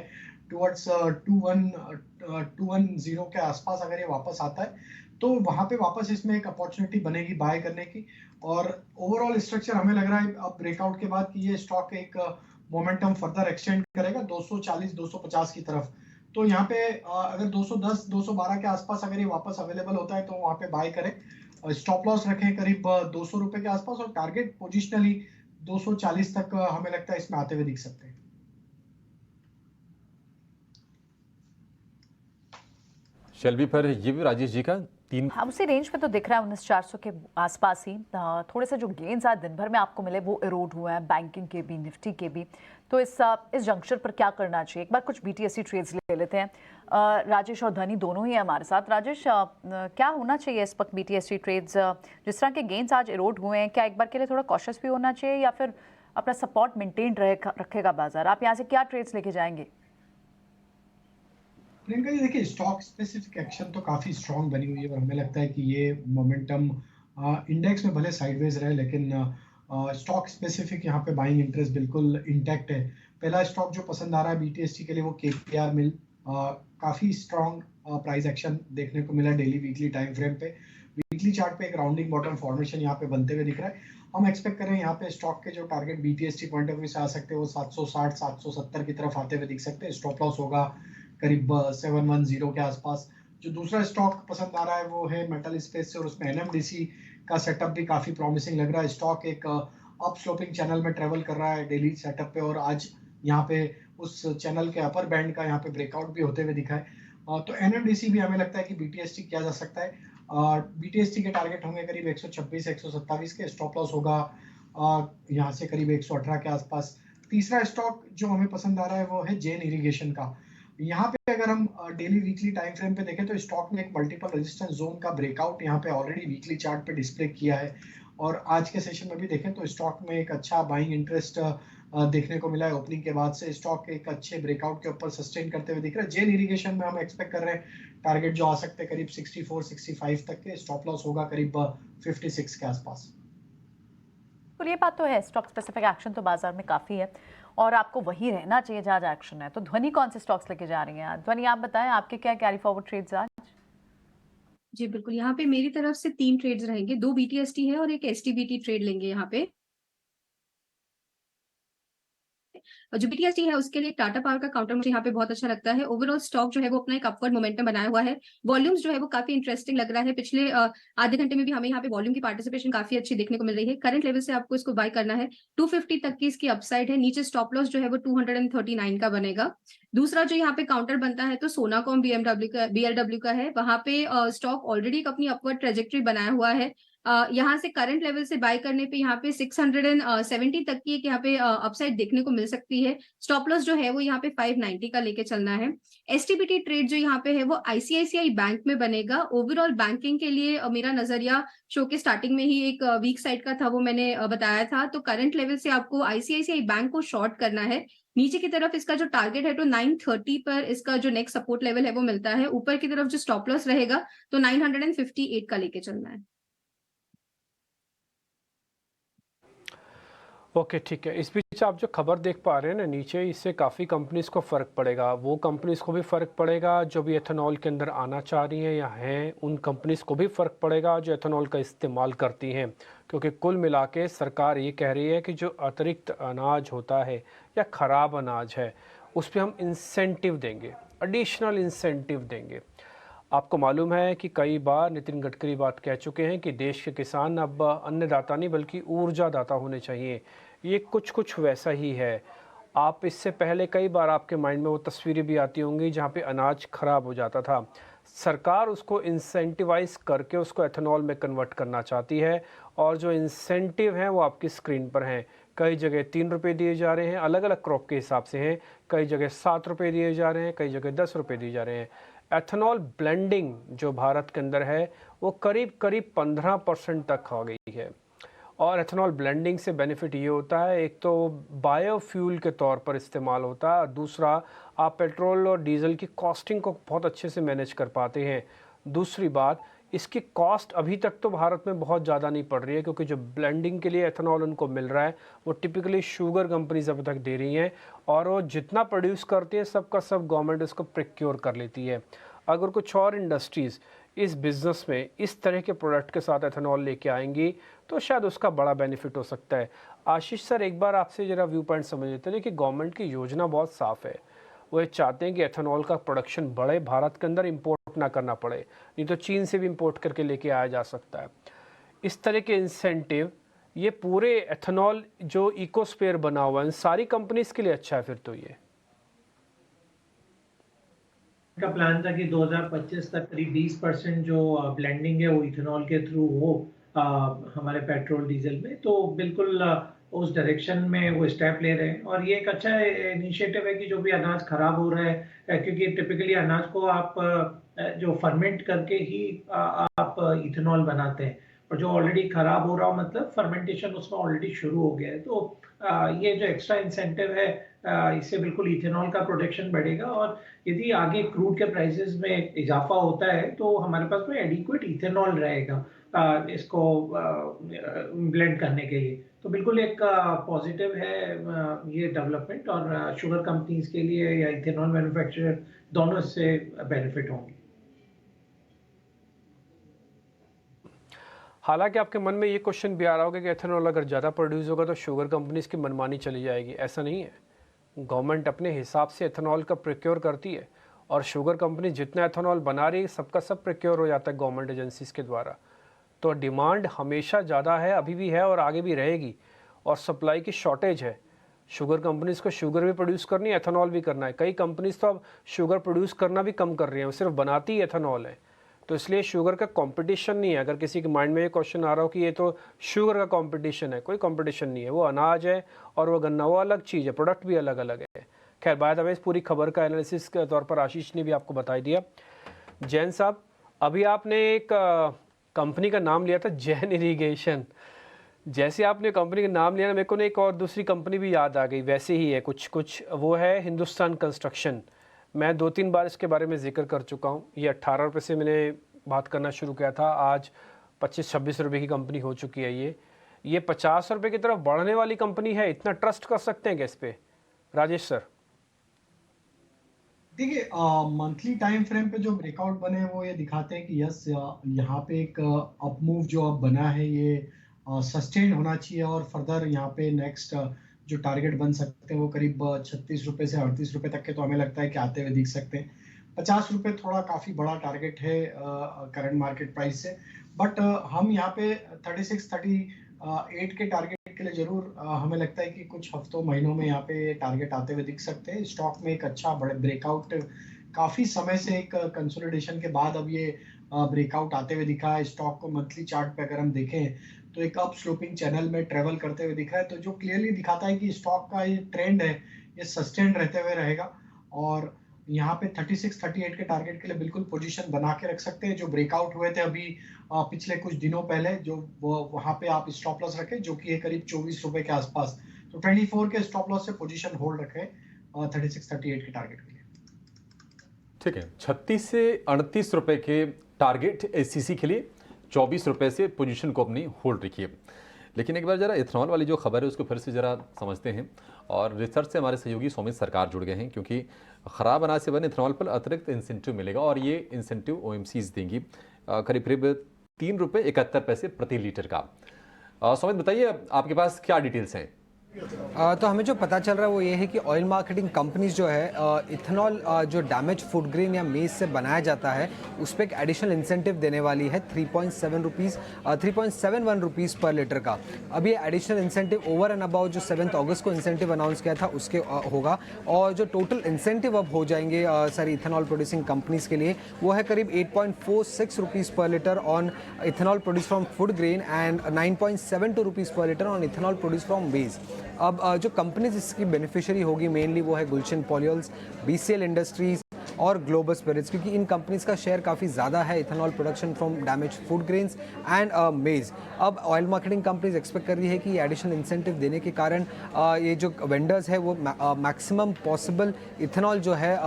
टुवर्ड्स 210 के आसपास, अगर ये वापस आता है तो वहां पे वापस इसमें एक अपॉर्चुनिटी बनेगी बाय करने की। और ओवरऑल स्ट्रक्चर हमें लग रहा है अब ब्रेकआउट के बाद कि ये स्टॉक एक मोमेंटम फर्दर एक्सटेंड करेगा 240 250 की तरफ। तो यहाँ पे अगर 210 212 के आसपास अगर ये वापस अवेलेबल होता है तो वहां पे बाय करें। स्टॉप लॉस रखें करीब 200 रुपए के आसपास और टारगेट पोजिशनली 240 तक हमें लगता है इसमें आते हुए दिख सकते हैं। शेल्बी पर ये भी राजेश जी का 3 हाँ, उसी रेंज में तो दिख रहा है 19,400 के आसपास ही। थोड़े से जो गेन्स आज दिन भर में आपको मिले वो इरोड हुए हैं, बैंकिंग के भी, निफ्टी के भी। तो इस जंक्शन पर क्या करना चाहिए? एक बार कुछ बीटीएससी ट्रेड्स ले लेते हैं। राजेश और धनी दोनों ही हैं हमारे साथ। राजेश, क्या होना चाहिए इस वक्त बीटीएससी ट्रेड्स? जिस तरह के गेन्स आज इरोड हुए हैं, क्या एक बार के लिए थोड़ा कॉशियस भी होना चाहिए या फिर अपना सपोर्ट मेंटेन रखेगा बाजार? आप यहाँ से क्या ट्रेड्स लेके जाएंगे? प्रियंका जी देखिए, स्टॉक स्पेसिफिक एक्शन तो काफी स्ट्रांग बनी हुई है और हमें लगता है कि ये मोमेंटम इंडेक्स में भले साइडवेज रहे लेकिन स्टॉक स्पेसिफिक यहाँ पे बाइंग इंटरेस्ट बिल्कुल इंटैक्ट है। पहला स्टॉक जो पसंद आ रहा है बीटीएसटी के लिए वो केकेआर मिल। काफी स्ट्रांग प्राइस एक्शन देखने को मिला डेली वीकली टाइम फ्रेम पे। वीकली चार्ट पे एक राउंडिंग बॉटम फॉर्मेशन यहाँ पे बनते हुए दिख रहा है। हम एक्सपेक्ट करें यहाँ पे स्टॉक के जो target BTST point of view से आ सकते हैं वो 760 770 की तरफ आते हुए दिख सकते हैं। स्टॉप लॉस होगा करीब 710 के आसपास। जो दूसरा स्टॉक पसंद आ रहा है वो है मेटल स्पेस से और उसमें एनएमडीसी का सेटअप भी काफी प्रॉमिसिंग लग रहा है। स्टॉक एक अप स्लोपिंग चैनल में ट्रेवल कर रहा है डेली सेटअप पे और आज यहाँ पे उस चैनल के अपर बैंड का यहाँ पे ब्रेकआउट भी होते हुए दिखा है। तो एनएमडीसी भी हमें लगता है कि बीटीएसटी किया जा सकता है। बीटीएसटी के टारगेट होंगे करीब 126 127 के। स्टॉप लॉस होगा यहाँ से करीब 118 के आसपास। तीसरा स्टॉक जो हमें पसंद आ रहा है वो है जेन इरिगेशन का। यहाँ पे अगर हम डेली वीकली टाइम फ्रेम पे देखें तो स्टॉक ने एक मल्टीपल रेजिस्टेंस जोन का ब्रेकआउट यहाँ पे ऑलरेडी वीकली चार्ट पे डिस्प्ले किया है और आज के सेशन में भी देखें तो स्टॉक में एक अच्छा बाइंग इंटरेस्ट देखने को मिला है। ओपनिंग के बाद से स्टॉक एक अच्छे ब्रेकआउट के ऊपर सस्टेन करते हुए दिख रहा है। जेन इरिगेशन में हम एक्सपेक्ट कर रहे हैं टारगेट जो आ सकते हैं करीब 64 65 तक के। स्टॉप लॉस होगा करीब 56 के आसपास। तो ये बात तो है, स्टॉक स्पेसिफिक एक्शन तो बाजार में काफ़ी है और आपको वही रहना चाहिए जहाँ जहाँ एक्शन है। तो ध्वनि कौन से स्टॉक्स लेके जा रही हैं? ध्वनि आप बताएं, आपके क्या कैरी फॉरवर्ड ट्रेड्स आज? जी बिल्कुल, यहाँ पे मेरी तरफ से 3 ट्रेड्स रहेंगे, 2 बीटीएसटी है और एक एसटीबीटी ट्रेड लेंगे यहाँ पे। और जो बीटीएसटी है उसके लिए टाटा पावर का काउंटर मुझे यहाँ पे बहुत अच्छा लगता है। ओवरऑल स्टॉक जो है वो अपना एक अपवर्ड मोमेंटम बनाया हुआ है। वॉल्यूम्स जो है वो काफी इंटरेस्टिंग लग रहा है। पिछले आधे घंटे में भी हमें यहाँ पे वॉल्यूम की पार्टिसिपेशन काफी अच्छी देखने को मिल रही है। करंट लेवल से आपको इसको बाय करना है। 250 तक की इसकी अपसाइड है। नीचे स्टॉप लॉस जो है वो 239 का बनेगा। दूसरा जो यहाँ पे काउंटर बनता है तो सोनाकॉम बीएलडब्ल्यू का है। वहां पे स्टॉक ऑलरेडी एक अपनी अपवर्ड ट्रेजेक्ट्री बनाया हुआ है। यहाँ से करंट लेवल से बाय करने पे यहाँ पे 670 तक की एक यहाँ पे अपसाइड देखने को मिल सकती है। स्टॉप लॉस जो है वो यहाँ पे 590 का लेके चलना है। एसटीबीटी ट्रेड जो यहाँ पे है वो आईसीआईसीआई बैंक में बनेगा। ओवरऑल बैंकिंग के लिए मेरा नजरिया शो के स्टार्टिंग में ही एक वीक साइड का था, वो मैंने बताया था। तो करंट लेवल से आपको आईसीआईसीआई बैंक को शॉर्ट करना है। नीचे की तरफ इसका जो टारगेट है तो 930 पर इसका जो नेक्स्ट सपोर्ट लेवल है वो मिलता है। ऊपर की तरफ जो स्टॉप लॉस रहेगा तो 958 का लेके चलना है। ओके, ठीक है। इस बीच आप जो खबर देख पा रहे हैं ना नीचे, इससे काफ़ी कंपनीज को फ़र्क पड़ेगा। वो कंपनीज को भी फ़र्क पड़ेगा जो भी एथेनॉल के अंदर आना चाह रही हैं या हैं, उन कंपनीज को भी फ़र्क पड़ेगा जो एथेनॉल का इस्तेमाल करती हैं। क्योंकि कुल मिला के सरकार ये कह रही है कि जो अतिरिक्त अनाज होता है या ख़राब अनाज है उस पर हम इंसेंटिव देंगे, एडिशनल इंसेंटिव देंगे। आपको मालूम है कि कई बार नितिन गडकरी बात कह चुके हैं कि देश के किसान अब अन्नदाता नहीं बल्कि ऊर्जादाता होने चाहिए। ये कुछ वैसा ही है। आप इससे पहले कई बार आपके माइंड में वो तस्वीरें भी आती होंगी जहाँ पे अनाज ख़राब हो जाता था। सरकार उसको इंसेंटिवाइज करके उसको एथेनॉल में कन्वर्ट करना चाहती है और जो इंसेंटिव हैं वो आपकी स्क्रीन पर हैं। कई जगह 3 रुपये दिए जा रहे हैं, अलग अलग क्रॉप के हिसाब से हैं। कई जगह 7 रुपये दिए जा रहे हैं, कई जगह 10 रुपये दिए जा रहे हैं। एथेनॉल ब्लेंडिंग जो भारत के अंदर है वो करीब 15% तक आ गई है और एथेनॉल ब्लेंडिंग से बेनिफिट ये होता है, एक तो बायोफ्यूल के तौर पर इस्तेमाल होता है, दूसरा आप पेट्रोल और डीजल की कॉस्टिंग को बहुत अच्छे से मैनेज कर पाते हैं। दूसरी बात, इसकी कॉस्ट अभी तक तो भारत में बहुत ज़्यादा नहीं पड़ रही है, क्योंकि जो ब्लेंडिंग के लिए एथेनॉल उनको मिल रहा है वो टिपिकली शुगर कंपनीज अब तक दे रही हैं, और वो जितना प्रोड्यूस करती है सबका सब गवर्नमेंट इसको प्रोक्योर कर लेती है। अगर कुछ और इंडस्ट्रीज़ इस बिज़नेस में इस तरह के प्रोडक्ट के साथ एथेनॉल लेके आएंगी तो शायद उसका बड़ा बेनिफिट हो सकता है। आशीष सर, एक बार आपसे ज़रा व्यू पॉइंट समझ लेते हैं कि गवर्नमेंट की योजना बहुत साफ़ है, वो ये चाहते हैं कि एथेनॉल का प्रोडक्शन बढ़े, भारत के अंदर इंपोर्ट ना करना पड़े, नहीं तो चीन से भी इंपोर्ट करके लेके आया जा सकता है। इस तरह के इंसेंटिव ये पूरे एथेनॉल जो इकोस्फीयर बना हुआ है इन सारी कंपनीज के लिए अच्छा है फिर तो ये का प्लान था कि 2025 तक करीब 20% जो ब्लेंडिंग है वो इथेनॉल के थ्रू हो हमारे पेट्रोल डीजल में, तो बिल्कुल उस डायरेक्शन में वो स्टेप ले रहे हैं। और ये एक अच्छा इनिशिएटिव है कि जो भी अनाज खराब हो रहा है, क्योंकि टिपिकली अनाज को आप जो फर्मेंट करके ही आप इथेनॉल बनाते हैं, और जो ऑलरेडी खराब हो रहा हो मतलब फर्मेंटेशन उसमें ऑलरेडी शुरू हो गया है। तो ये जो एक्स्ट्रा इंसेंटिव है इससे बिल्कुल इथेनॉल का प्रोडक्शन बढ़ेगा, और यदि आगे क्रूड के प्राइसेस में इजाफा होता है तो हमारे पास में एडिक्वेट इथेनॉल रहेगा इसको ब्लेंड करने के लिए। तो बिल्कुल एक पॉजिटिव है ये डेवलपमेंट, और शुगर कंपनीज के लिए या इथेनॉल मैन्युफैक्चरर दोनों इससे बेनिफिट होंगे। हालांकि आपके मन में ये क्वेश्चन भी आ रहा होगा कि एथेनॉल अगर ज़्यादा प्रोड्यूस होगा तो शुगर कंपनीज की मनमानी चली जाएगी। ऐसा नहीं है, गवर्नमेंट अपने हिसाब से एथेनॉल का प्रोक्योर करती है, और शुगर कंपनी जितना एथेनॉल बना रही है सबका सब प्रोक्योर हो जाता है गवर्नमेंट एजेंसीज के द्वारा। तो डिमांड हमेशा ज़्यादा है, अभी भी है और आगे भी रहेगी, और सप्लाई की शॉर्टेज है। शुगर कंपनीज़ को शुगर भी प्रोड्यूस करनी है, एथेनॉल भी करना है। कई कंपनीज तो अब शुगर प्रोड्यूस करना भी कम कर रही हैं, वो सिर्फ बनाती ही एथेनॉल है। तो इसलिए शुगर का कंपटीशन नहीं है। अगर किसी के माइंड में ये क्वेश्चन आ रहा हो कि ये तो शुगर का कंपटीशन है, कोई कंपटीशन नहीं है। वो अनाज है और वो गन्ना, वो अलग चीज़ है, प्रोडक्ट भी अलग अलग है। खैर, बाय द वे इस पूरी खबर का एनालिसिस के तौर पर आशीष ने भी आपको बता दिया। जैन साहब, अभी आपने एक कंपनी का नाम लिया था, जैन इरीगेशन। जैसे आपने कंपनी का नाम लिया ना, मेरे को ना एक और दूसरी कंपनी भी याद आ गई, वैसे ही है कुछ, वो है हिंदुस्तान कंस्ट्रक्शन। मैं 2-3 बार इसके बारे में जिक्र कर चुका हूँ। ये 18 रुपये से मैंने बात करना शुरू किया था, आज 25-26 रुपये की कंपनी हो चुकी है। ये 50 रुपये की तरफ बढ़ने वाली कंपनी है। इतना ट्रस्ट कर सकते हैं क्या इस पे, राजेश सर? देखिए, मंथली टाइम फ्रेम पे जो ब्रेकआउट बने हैं वो ये दिखाते हैं कि यस, यहाँ पे एक अप मूव जो अब बना है ये सस्टेन होना चाहिए, और फर्दर यहाँ पे नेक्स्ट जो टारगेट बन सकते हैं वो करीब 36 रुपये से 38 रुपये तक के तो हमें लगता है कि आते हुए दिख सकते हैं। 50 रुपये थोड़ा काफ़ी बड़ा टारगेट है करंट मार्केट प्राइस से, बट हम यहाँ पे 36-38 के टारगेट के लिए जरूर हमें लगता है कि कुछ हफ्तों महीनों में यहाँ पे टारगेट आते हुए दिख सकते हैं। स्टॉक में एक अच्छा बड़े ब्रेकआउट, काफ़ी समय से एक कंसोलिडेशन के बाद अब ये ब्रेकआउट आते हुए दिखा है। स्टॉक को मंथली चार्ट पे अगर हम देखें तो एक अप स्लोपिंग चैनल में ट्रेवल करते हुए दिख रहा है, तो जो क्लियरली दिखाता है कि स्टॉक का ये ट्रेंड है ये सस्टेन रहते हुए रहेगा, और यहाँ पे 36-38 के टारगेट के लिए बिल्कुल पोजीशन बना के रख सकते हैं। जो ब्रेकआउट हुए थे अभी पिछले कुछ दिनों पहले, जो वहाँ पे आप स्टॉप लॉस रखें जो कि है करीब 24 रुपए के आसपास, तो 24 के स्टॉप लॉस से पोजीशन होल्ड रखें 36-38 के टारगेट के लिए। ठीक है, 36 से 38 रुपए के टारगेट एससीसी के लिए, 24 रुपए से पोजीशन को अपनी होल्ड रखिए। लेकिन एक बार जरा इथेनॉल वाली जो खबर है उसको फिर से जरा समझते हैं, और रिसर्च से हमारे सहयोगी सौमित सरकार जुड़ गए हैं, क्योंकि ख़राब अनाज से बने इथेनॉल पर अतिरिक्त इंसेंटिव मिलेगा, और ये इंसेंटिव ओएमसीज देंगी करीब करीब 3 रुपये 71 पैसे प्रति लीटर का। सौमित, बताइए आपके पास क्या डिटेल्स हैं? तो हमें जो पता चल रहा है वो ये है कि ऑयल मार्केटिंग कंपनीज जो है इथेनॉल जो डैमेज फूड ग्रेन या मेज से बनाया जाता है उस पर एक एडिशनल इंसेंटिव देने वाली है 3.71 रुपीज़ पर लीटर का। अब ये additional incentive over and about जो 7 अगस्त को इंसेंटिव अनाउंस किया था उसके होगा, और जो टोटल इंसेंटिव अब हो जाएंगे सारी इथेनॉल प्रोड्यूसिंग कंपनीज के लिए वो है करीब 8.46 rupees per litre on ethanol produce from food grain and 9.72 rupees per litre on ethanol produce from maize. अब जो कंपनीज इसकी बेनिफिशियरी होगी मेनली वो है गुलशन पॉलियोल्स, बीसीएल इंडस्ट्रीज, और ग्लोबल स्पिरिट्स, क्योंकि इन कंपनीज का शेयर काफ़ी ज़्यादा है ethanol production from damage food grains and मेज। अब ऑयल मार्केटिंग कंपनीज एक्सपेक्ट कर रही है कि ये एडिशनल इंसेंटिव देने के कारण ये जो वेंडर्स है वो मैक्सिमम पॉसिबल इथेनॉल जो है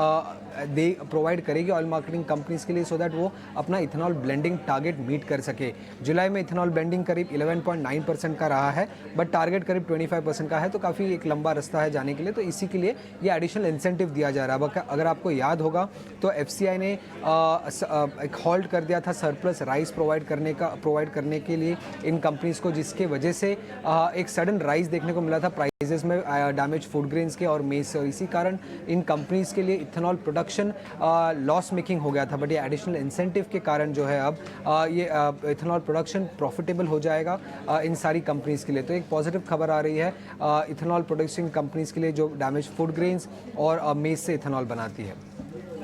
दे प्रोवाइड करेगी ऑयल मार्केटिंग कंपनीज के लिए, सो दैट वो अपना इथेनॉल ब्लेंडिंग टारगेट मीट कर सके। जुलाई में इथेनॉल ब्लेंडिंग करीब 11.9% का रहा है, बट टारगेट करीब 25% का है, तो काफ़ी एक लंबा रास्ता है जाने के लिए। तो इसी के लिए ये एडिशनल इंसेंटिव दिया जा रहा है। अगर आपको याद होगा तो FCI ने एक हॉल्ट कर दिया था सरप्लस राइस प्रोवाइड करने के लिए इन कंपनीज को, जिसके वजह से एक सडन राइज देखने को मिला था प्राइजेस में डैमेज फूड ग्रेन्स के और मेज से, और इसी कारण इन कंपनीज के लिए इथेनॉल प्रोडक्शन लॉस मेकिंग हो गया था। बट ये एडिशनल इंसेंटिव के कारण जो है अब ये इथेनॉल प्रोडक्शन प्रॉफिटेबल हो जाएगा इन सारी कंपनीज के लिए। तो एक पॉजिटिव खबर आ रही है इथेनॉल प्रोडक्शन कंपनीज के लिए जो डैमेज फूड ग्रेन्स और मेज से इथेनॉल बनाती है।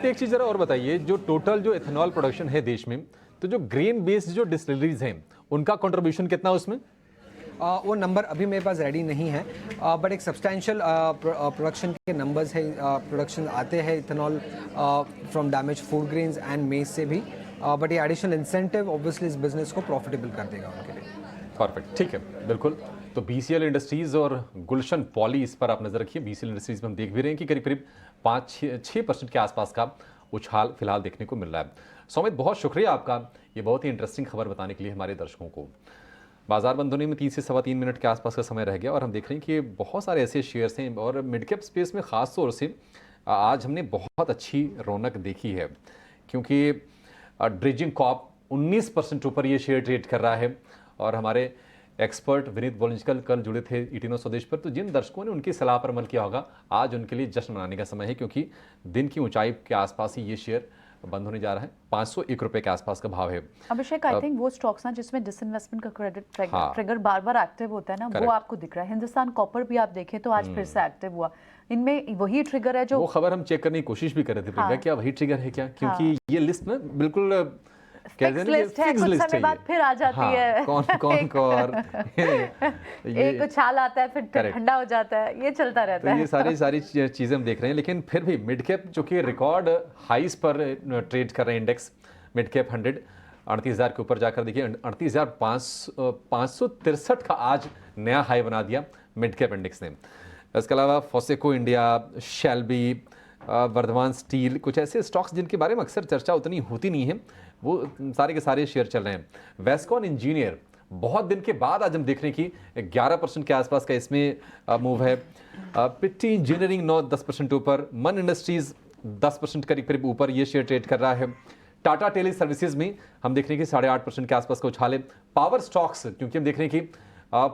एक चीज़ ज़रा और बताइए, जो टोटल जो इथेनॉल प्रोडक्शन है देश में, तो जो ग्रेन बेस्ड जो डिस्टिलरीज हैं उनका कंट्रीब्यूशन कितना उसमें? वो नंबर अभी मेरे पास रेडी नहीं है, बट एक सब्सटैंशियल प्रोडक्शन के नंबर्स है, प्रोडक्शन आते हैं ethanol from damage food grains and मेज से भी, बट ये एडिशनल इंसेंटिव ऑब्वियसली इस बिजनेस को प्रॉफिटेबल कर देगा उनके लिए। परफेक्ट, ठीक है, बिल्कुल। तो BCL इंडस्ट्रीज़ और गुलशन पॉली, इस पर आप नज़र रखिए। BCL इंडस्ट्रीज़ में हम देख भी रहे हैं कि करीब करीब 5-6% के आसपास का उछाल फिलहाल देखने को मिल रहा है। सौमित, बहुत शुक्रिया आपका ये बहुत ही इंटरेस्टिंग खबर बताने के लिए हमारे दर्शकों को। बाजार बंद होने में 3 से सवा 3 मिनट के आसपास का समय रह गया और हम देख रहे हैं कि बहुत सारे ऐसे शेयर्स हैं और मिड कैप स्पेस में ख़ास तौर से आज हमने बहुत अच्छी रौनक देखी है, क्योंकि ड्रेजिंग कॉर्प 19% ऊपर ये शेयर ट्रेड कर रहा है। और हमारे एक्सपर्ट विनीत वॉलंजकल कल जुड़े थे ET9 स्वदेश पर, तो जिन दर्शकों ने उनकी सलाह पर अमल किया होगा, आज उनके लिए जश्न मनाने का समय है, क्योंकि दिन की ऊंचाई के आसपास ही ये शेयर बंद होने जा रहा है। 501 रुपए के आसपास का भाव है। अभिषेक, आई थिंक वो स्टॉक्स ना जिसमें डिसइन्वेस्टमेंट का क्रेडिट ट्रिगर बार बार एक्टिव होता है ना, वो आपको दिख रहा है। हिंदुस्तान कॉपर भी आप देखें तो आज फिर से एक्टिव हुआ, इनमें वही ट्रिगर है जो वो खबर हम चेक करने की कोशिश भी कर रहे थे प्रियंका, क्या वही ट्रिगर है क्या, क्योंकि ये लिस्ट ना बिल्कुल फिक्स लिस्ट है, कुछ समय बाद फिर आ जाती है। कौन और एक उछाल आता है फिर ठंडा हो जाता है, ये चलता रहता है। ये सारी चीजें हम देख रहे हैं, लेकिन फिर भी मिड कैप जो कि रिकॉर्ड हाईस पर ट्रेड कर रहे हैं, इंडेक्स मिड कैप 100 38,000 के ऊपर जाकर देखिए 38,563 का आज नया हाई बना दिया मिड कैप इंडेक्स ने। इसके अलावा फॉसेको इंडिया, शेल्बी, वर्धमान स्टील, कुछ ऐसे स्टॉक्स जिनके बारे में अक्सर चर्चा उतनी होती नहीं है, वो सारे के सारे शेयर चल रहे हैं। वेस्कॉन इंजीनियर बहुत दिन के बाद आज हम देख रहे हैं कि 11% के आसपास का इसमें मूव है। पिट्टी इंजीनियरिंग 9-10% ऊपर। मन इंडस्ट्रीज 10% करीब ऊपर ये शेयर ट्रेड कर रहा है। टाटा टेली सर्विसेज में हम देख रहे हैं कि 8.5% के आसपास का उछाल है। पावर स्टॉक्स, क्योंकि हम देख रहे हैं कि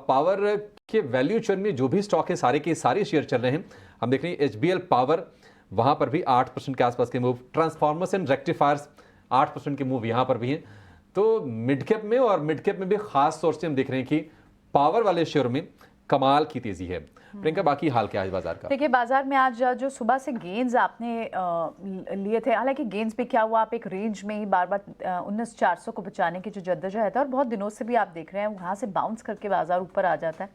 पावर के वैल्यू चेन में जो भी स्टॉक है सारे के सारे शेयर चल रहे हैं। हम देख रहे हैं HBL पावर, वहां पर भी 8% के आसपास के मूव। ट्रांसफॉर्मर्स एंड रेक्टिफायर्स 8% के मूव यहां पर भी हैं। तो मिड कैप में और मिड कैप में भी खास तौर से हम देख रहे हैं कि पावर वाले शेयर में कमाल की तेजी है। प्रियंका, बाकी हाल क्या है बाजार का? देखिए, बाजार में आज जो सुबह से गेंस आपने लिए थे, हालांकि गेंस पे क्या हुआ, आप एक रेंज में ही बार बार 19,400 को बचाने की जो जद्दोजहद है और बहुत दिनों से भी आप देख रहे हैं वहाँ से बाउंस करके बाजार ऊपर आ जाता है,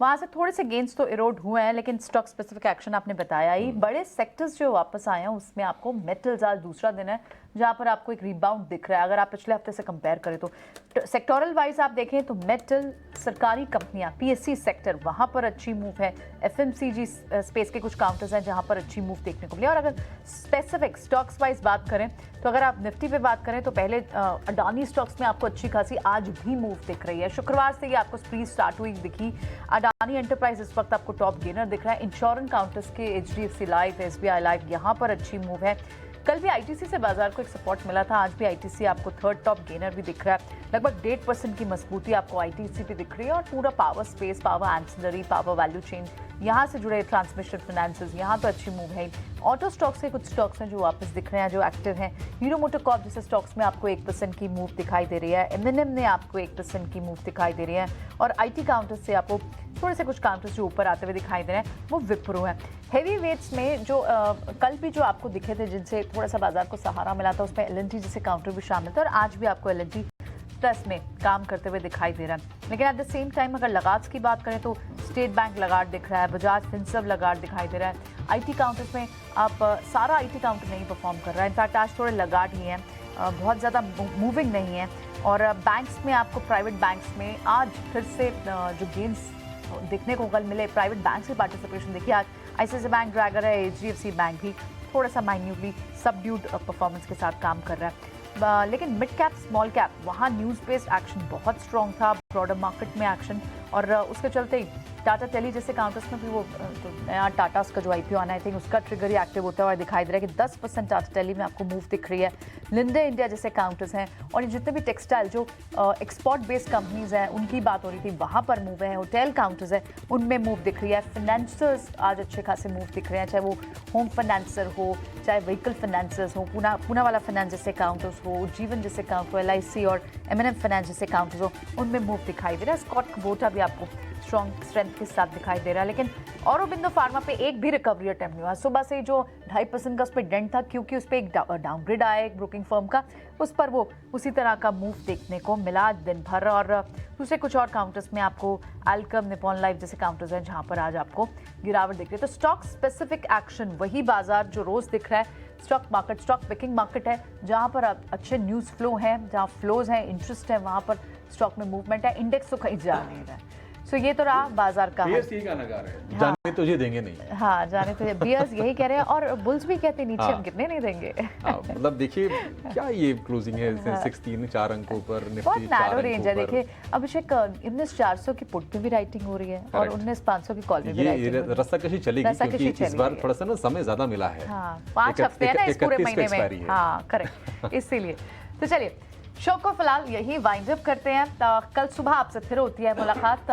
वहाँ से थोड़े से गेंस तो इरोड हुए हैं, लेकिन स्टॉक स्पेसिफिक एक्शन आपने बताया ही। बड़े सेक्टर्स जो वापस आए हैं उसमें आपको मेटल्स आज दूसरा दिन है जहाँ पर आपको एक रिबाउंड दिख रहा है। अगर आप पिछले हफ्ते से कंपेयर करें तो सेक्टोरल वाइज आप देखें तो मेटल, सरकारी कंपनियां, PSC सेक्टर, वहाँ पर अच्छी मूव है। FMCG स्पेस के कुछ काउंटर्स हैं जहाँ पर अच्छी मूव देखने को मिली। और अगर स्पेसिफिक स्टॉक्स वाइज बात करें तो अगर आप निफ्टी पे बात करें तो पहले अडानी स्टॉक्स में आपको अच्छी खासी आज भी मूव दिख रही है। शुक्रवार से ये आपको स्प्री स्टार्ट हुई दिखी। अडानी एंटरप्राइज इस वक्त आपको टॉप गेनर दिख रहा है। इंश्योरेंस काउंटर्स के HDFC लाइफ, SBI लाइफ, यहाँ पर अच्छी मूव है। कल भी ITC से बाजार को एक सपोर्ट मिला था, आज भी ITC आपको थर्ड टॉप गेनर भी दिख रहा है। लगभग 1.5% की मजबूती आपको ITC पे दिख रही है। और पूरा power space, power ancillary, power value chain, यहाँ से जुड़े ट्रांसमिशन फाइनेंसेस, यहाँ तो अच्छी मूव है। ऑटो स्टॉक्स के कुछ स्टॉक्स हैं जो वापस दिख रहे हैं, जो एक्टिव हैं। हीरो मोटर कॉर्प जैसे स्टॉक्स में आपको 1% की मूव दिखाई दे रही है। M&M ने आपको 1% की मूव दिखाई दे रही है। और IT काउंटर्स से आपको थोड़े से कुछ काउंटर्स जो ऊपर आते हुए दिखाई दे रहे हैं वो विप्रो हैं। हेवी वेट्स में जो कल भी जो आपको दिखे थे जिनसे थोड़ा सा बाजार को सहारा मिला था, उसमें L&T जैसे काउंटर भी शामिल था और आज भी आपको L&T प्लस में काम करते हुए दिखाई दे रहा है। लेकिन एट द सेम टाइम अगर लगाट्स की बात करें तो स्टेट बैंक लगाट दिख रहा है, बजाज फिनसर्व लगाट दिखाई दे रहा है। आईटी काउंटर्स में आप सारा आईटी काउंटर नहीं परफॉर्म कर रहा है, इनफैक्ट आज थोड़े लगाट ही हैं, बहुत ज़्यादा मूविंग नहीं है। और बैंक्स में आपको प्राइवेट बैंक्स में आज फिर से जो गेन्स देखने को कल मिले, प्राइवेट बैंक की पार्टिसिपेशन देखिए आज आईसीआईसीआई बैंक ड्रैगर है, एचडीएफसी बैंक भी थोड़ा सा माइन्यूटली सबड्यूड परफॉर्मेंस के साथ काम कर रहा है। लेकिन मिड कैप स्मॉल कैप वहाँ न्यूज़ बेस्ड एक्शन बहुत स्ट्रॉन्ग था, ब्रॉडर मार्केट में एक्शन, और उसके चलते ही टाटा टेली जैसे काउंटर्स में भी वो जो नया टाटा का जो आईपीओ आना है, आई थिंक उसका ट्रिगर ही एक्टिव होता हुआ दिखाई दे रहा है कि 10% टाटा टेली में आपको मूव दिख रही है। लिंडे इंडिया जैसे काउंटर्स हैं, और ये जितने भी टेक्सटाइल जो एक्सपोर्ट बेस्ड कंपनीज हैं उनकी बात हो रही थी, वहाँ पर मूव है। होटल काउंटर्स है उनमें मूव दिख रही है। फाइनेंसर्स आज अच्छे खासे मूव दिख रहे हैं, चाहे वो होम फाइनेंसर हो, चाहे व्हीकल फाइनेंसर्स हो, पूना वाला फाइनेंस जैसे काउंटर्स हो, जीवन जैसे काउंटर हो, LIC और M&M फाइनेंस जैसे काउंटर्स हो, उनमें मूव दिखाई दे रहा है। स्कॉट कुबोटा भी आपको स्ट्रॉन्ग स्ट्रेंथ के साथ दिखाई दे रहा है। लेकिन औरोबिंदो फार्मा पे एक भी रिकवरी अटेम्प्ट नहीं हुआ। सुबह से जो 2.5% का उस पर डेंट था, क्योंकि उस पर एक डाउनग्रेड आया एक ब्रोकिंग फर्म का, उस पर वो उसी तरह का मूव देखने को मिला दिन भर। और दूसरे कुछ और काउंटर्स में आपको एल्कम, निपॉन लाइफ जैसे काउंटर्स हैं जहाँ पर आज आपको गिरावट दिख रही है। तो स्टॉक स्पेसिफिक एक्शन वही बाजार जो रोज़ दिख रहा है, stock market stock picking market है, जहाँ पर अच्छे न्यूज़ फ्लो हैं, जहाँ फ्लोज हैं, इंटरेस्ट है, वहाँ पर स्टॉक में मूवमेंट है। इंडेक्स तो कहीं जा नहीं रहा है। सो ये तो रहा बाजार का हाल। गाना गा रहे हैं, जाने तुझे देंगे नहीं। हाँ, जाने तुझे, बियर्स यही कह रहे हैं, और बुल्स भी कहते हैं नीचे हम गिरने नहीं देंगे। मतलब देखिए क्या ये क्लोजिंग है, 6-3-4 अंकों पर बहुत निफ्टी 4 नैरो रेंज है। अंकों पर। देखिए अभिषेक, 19,400 की पुट पे भी राइटिंग हो रही है और 19,500 की कॉल पे भी राइटिंग हो रही है। रस्साकशी चलेगी क्योंकि इस बार थोड़ा सा ना समय ज्यादा मिला है। हाँ, 5 हफ्ते है ना इस पूरे 31 महीने को expiry में। है। हाँ करेक्ट, इसीलिए। तो चलिए शो को फिलहाल यही वाइंड अप करते हैं। कल सुबह आपसे फिर होती है मुलाकात।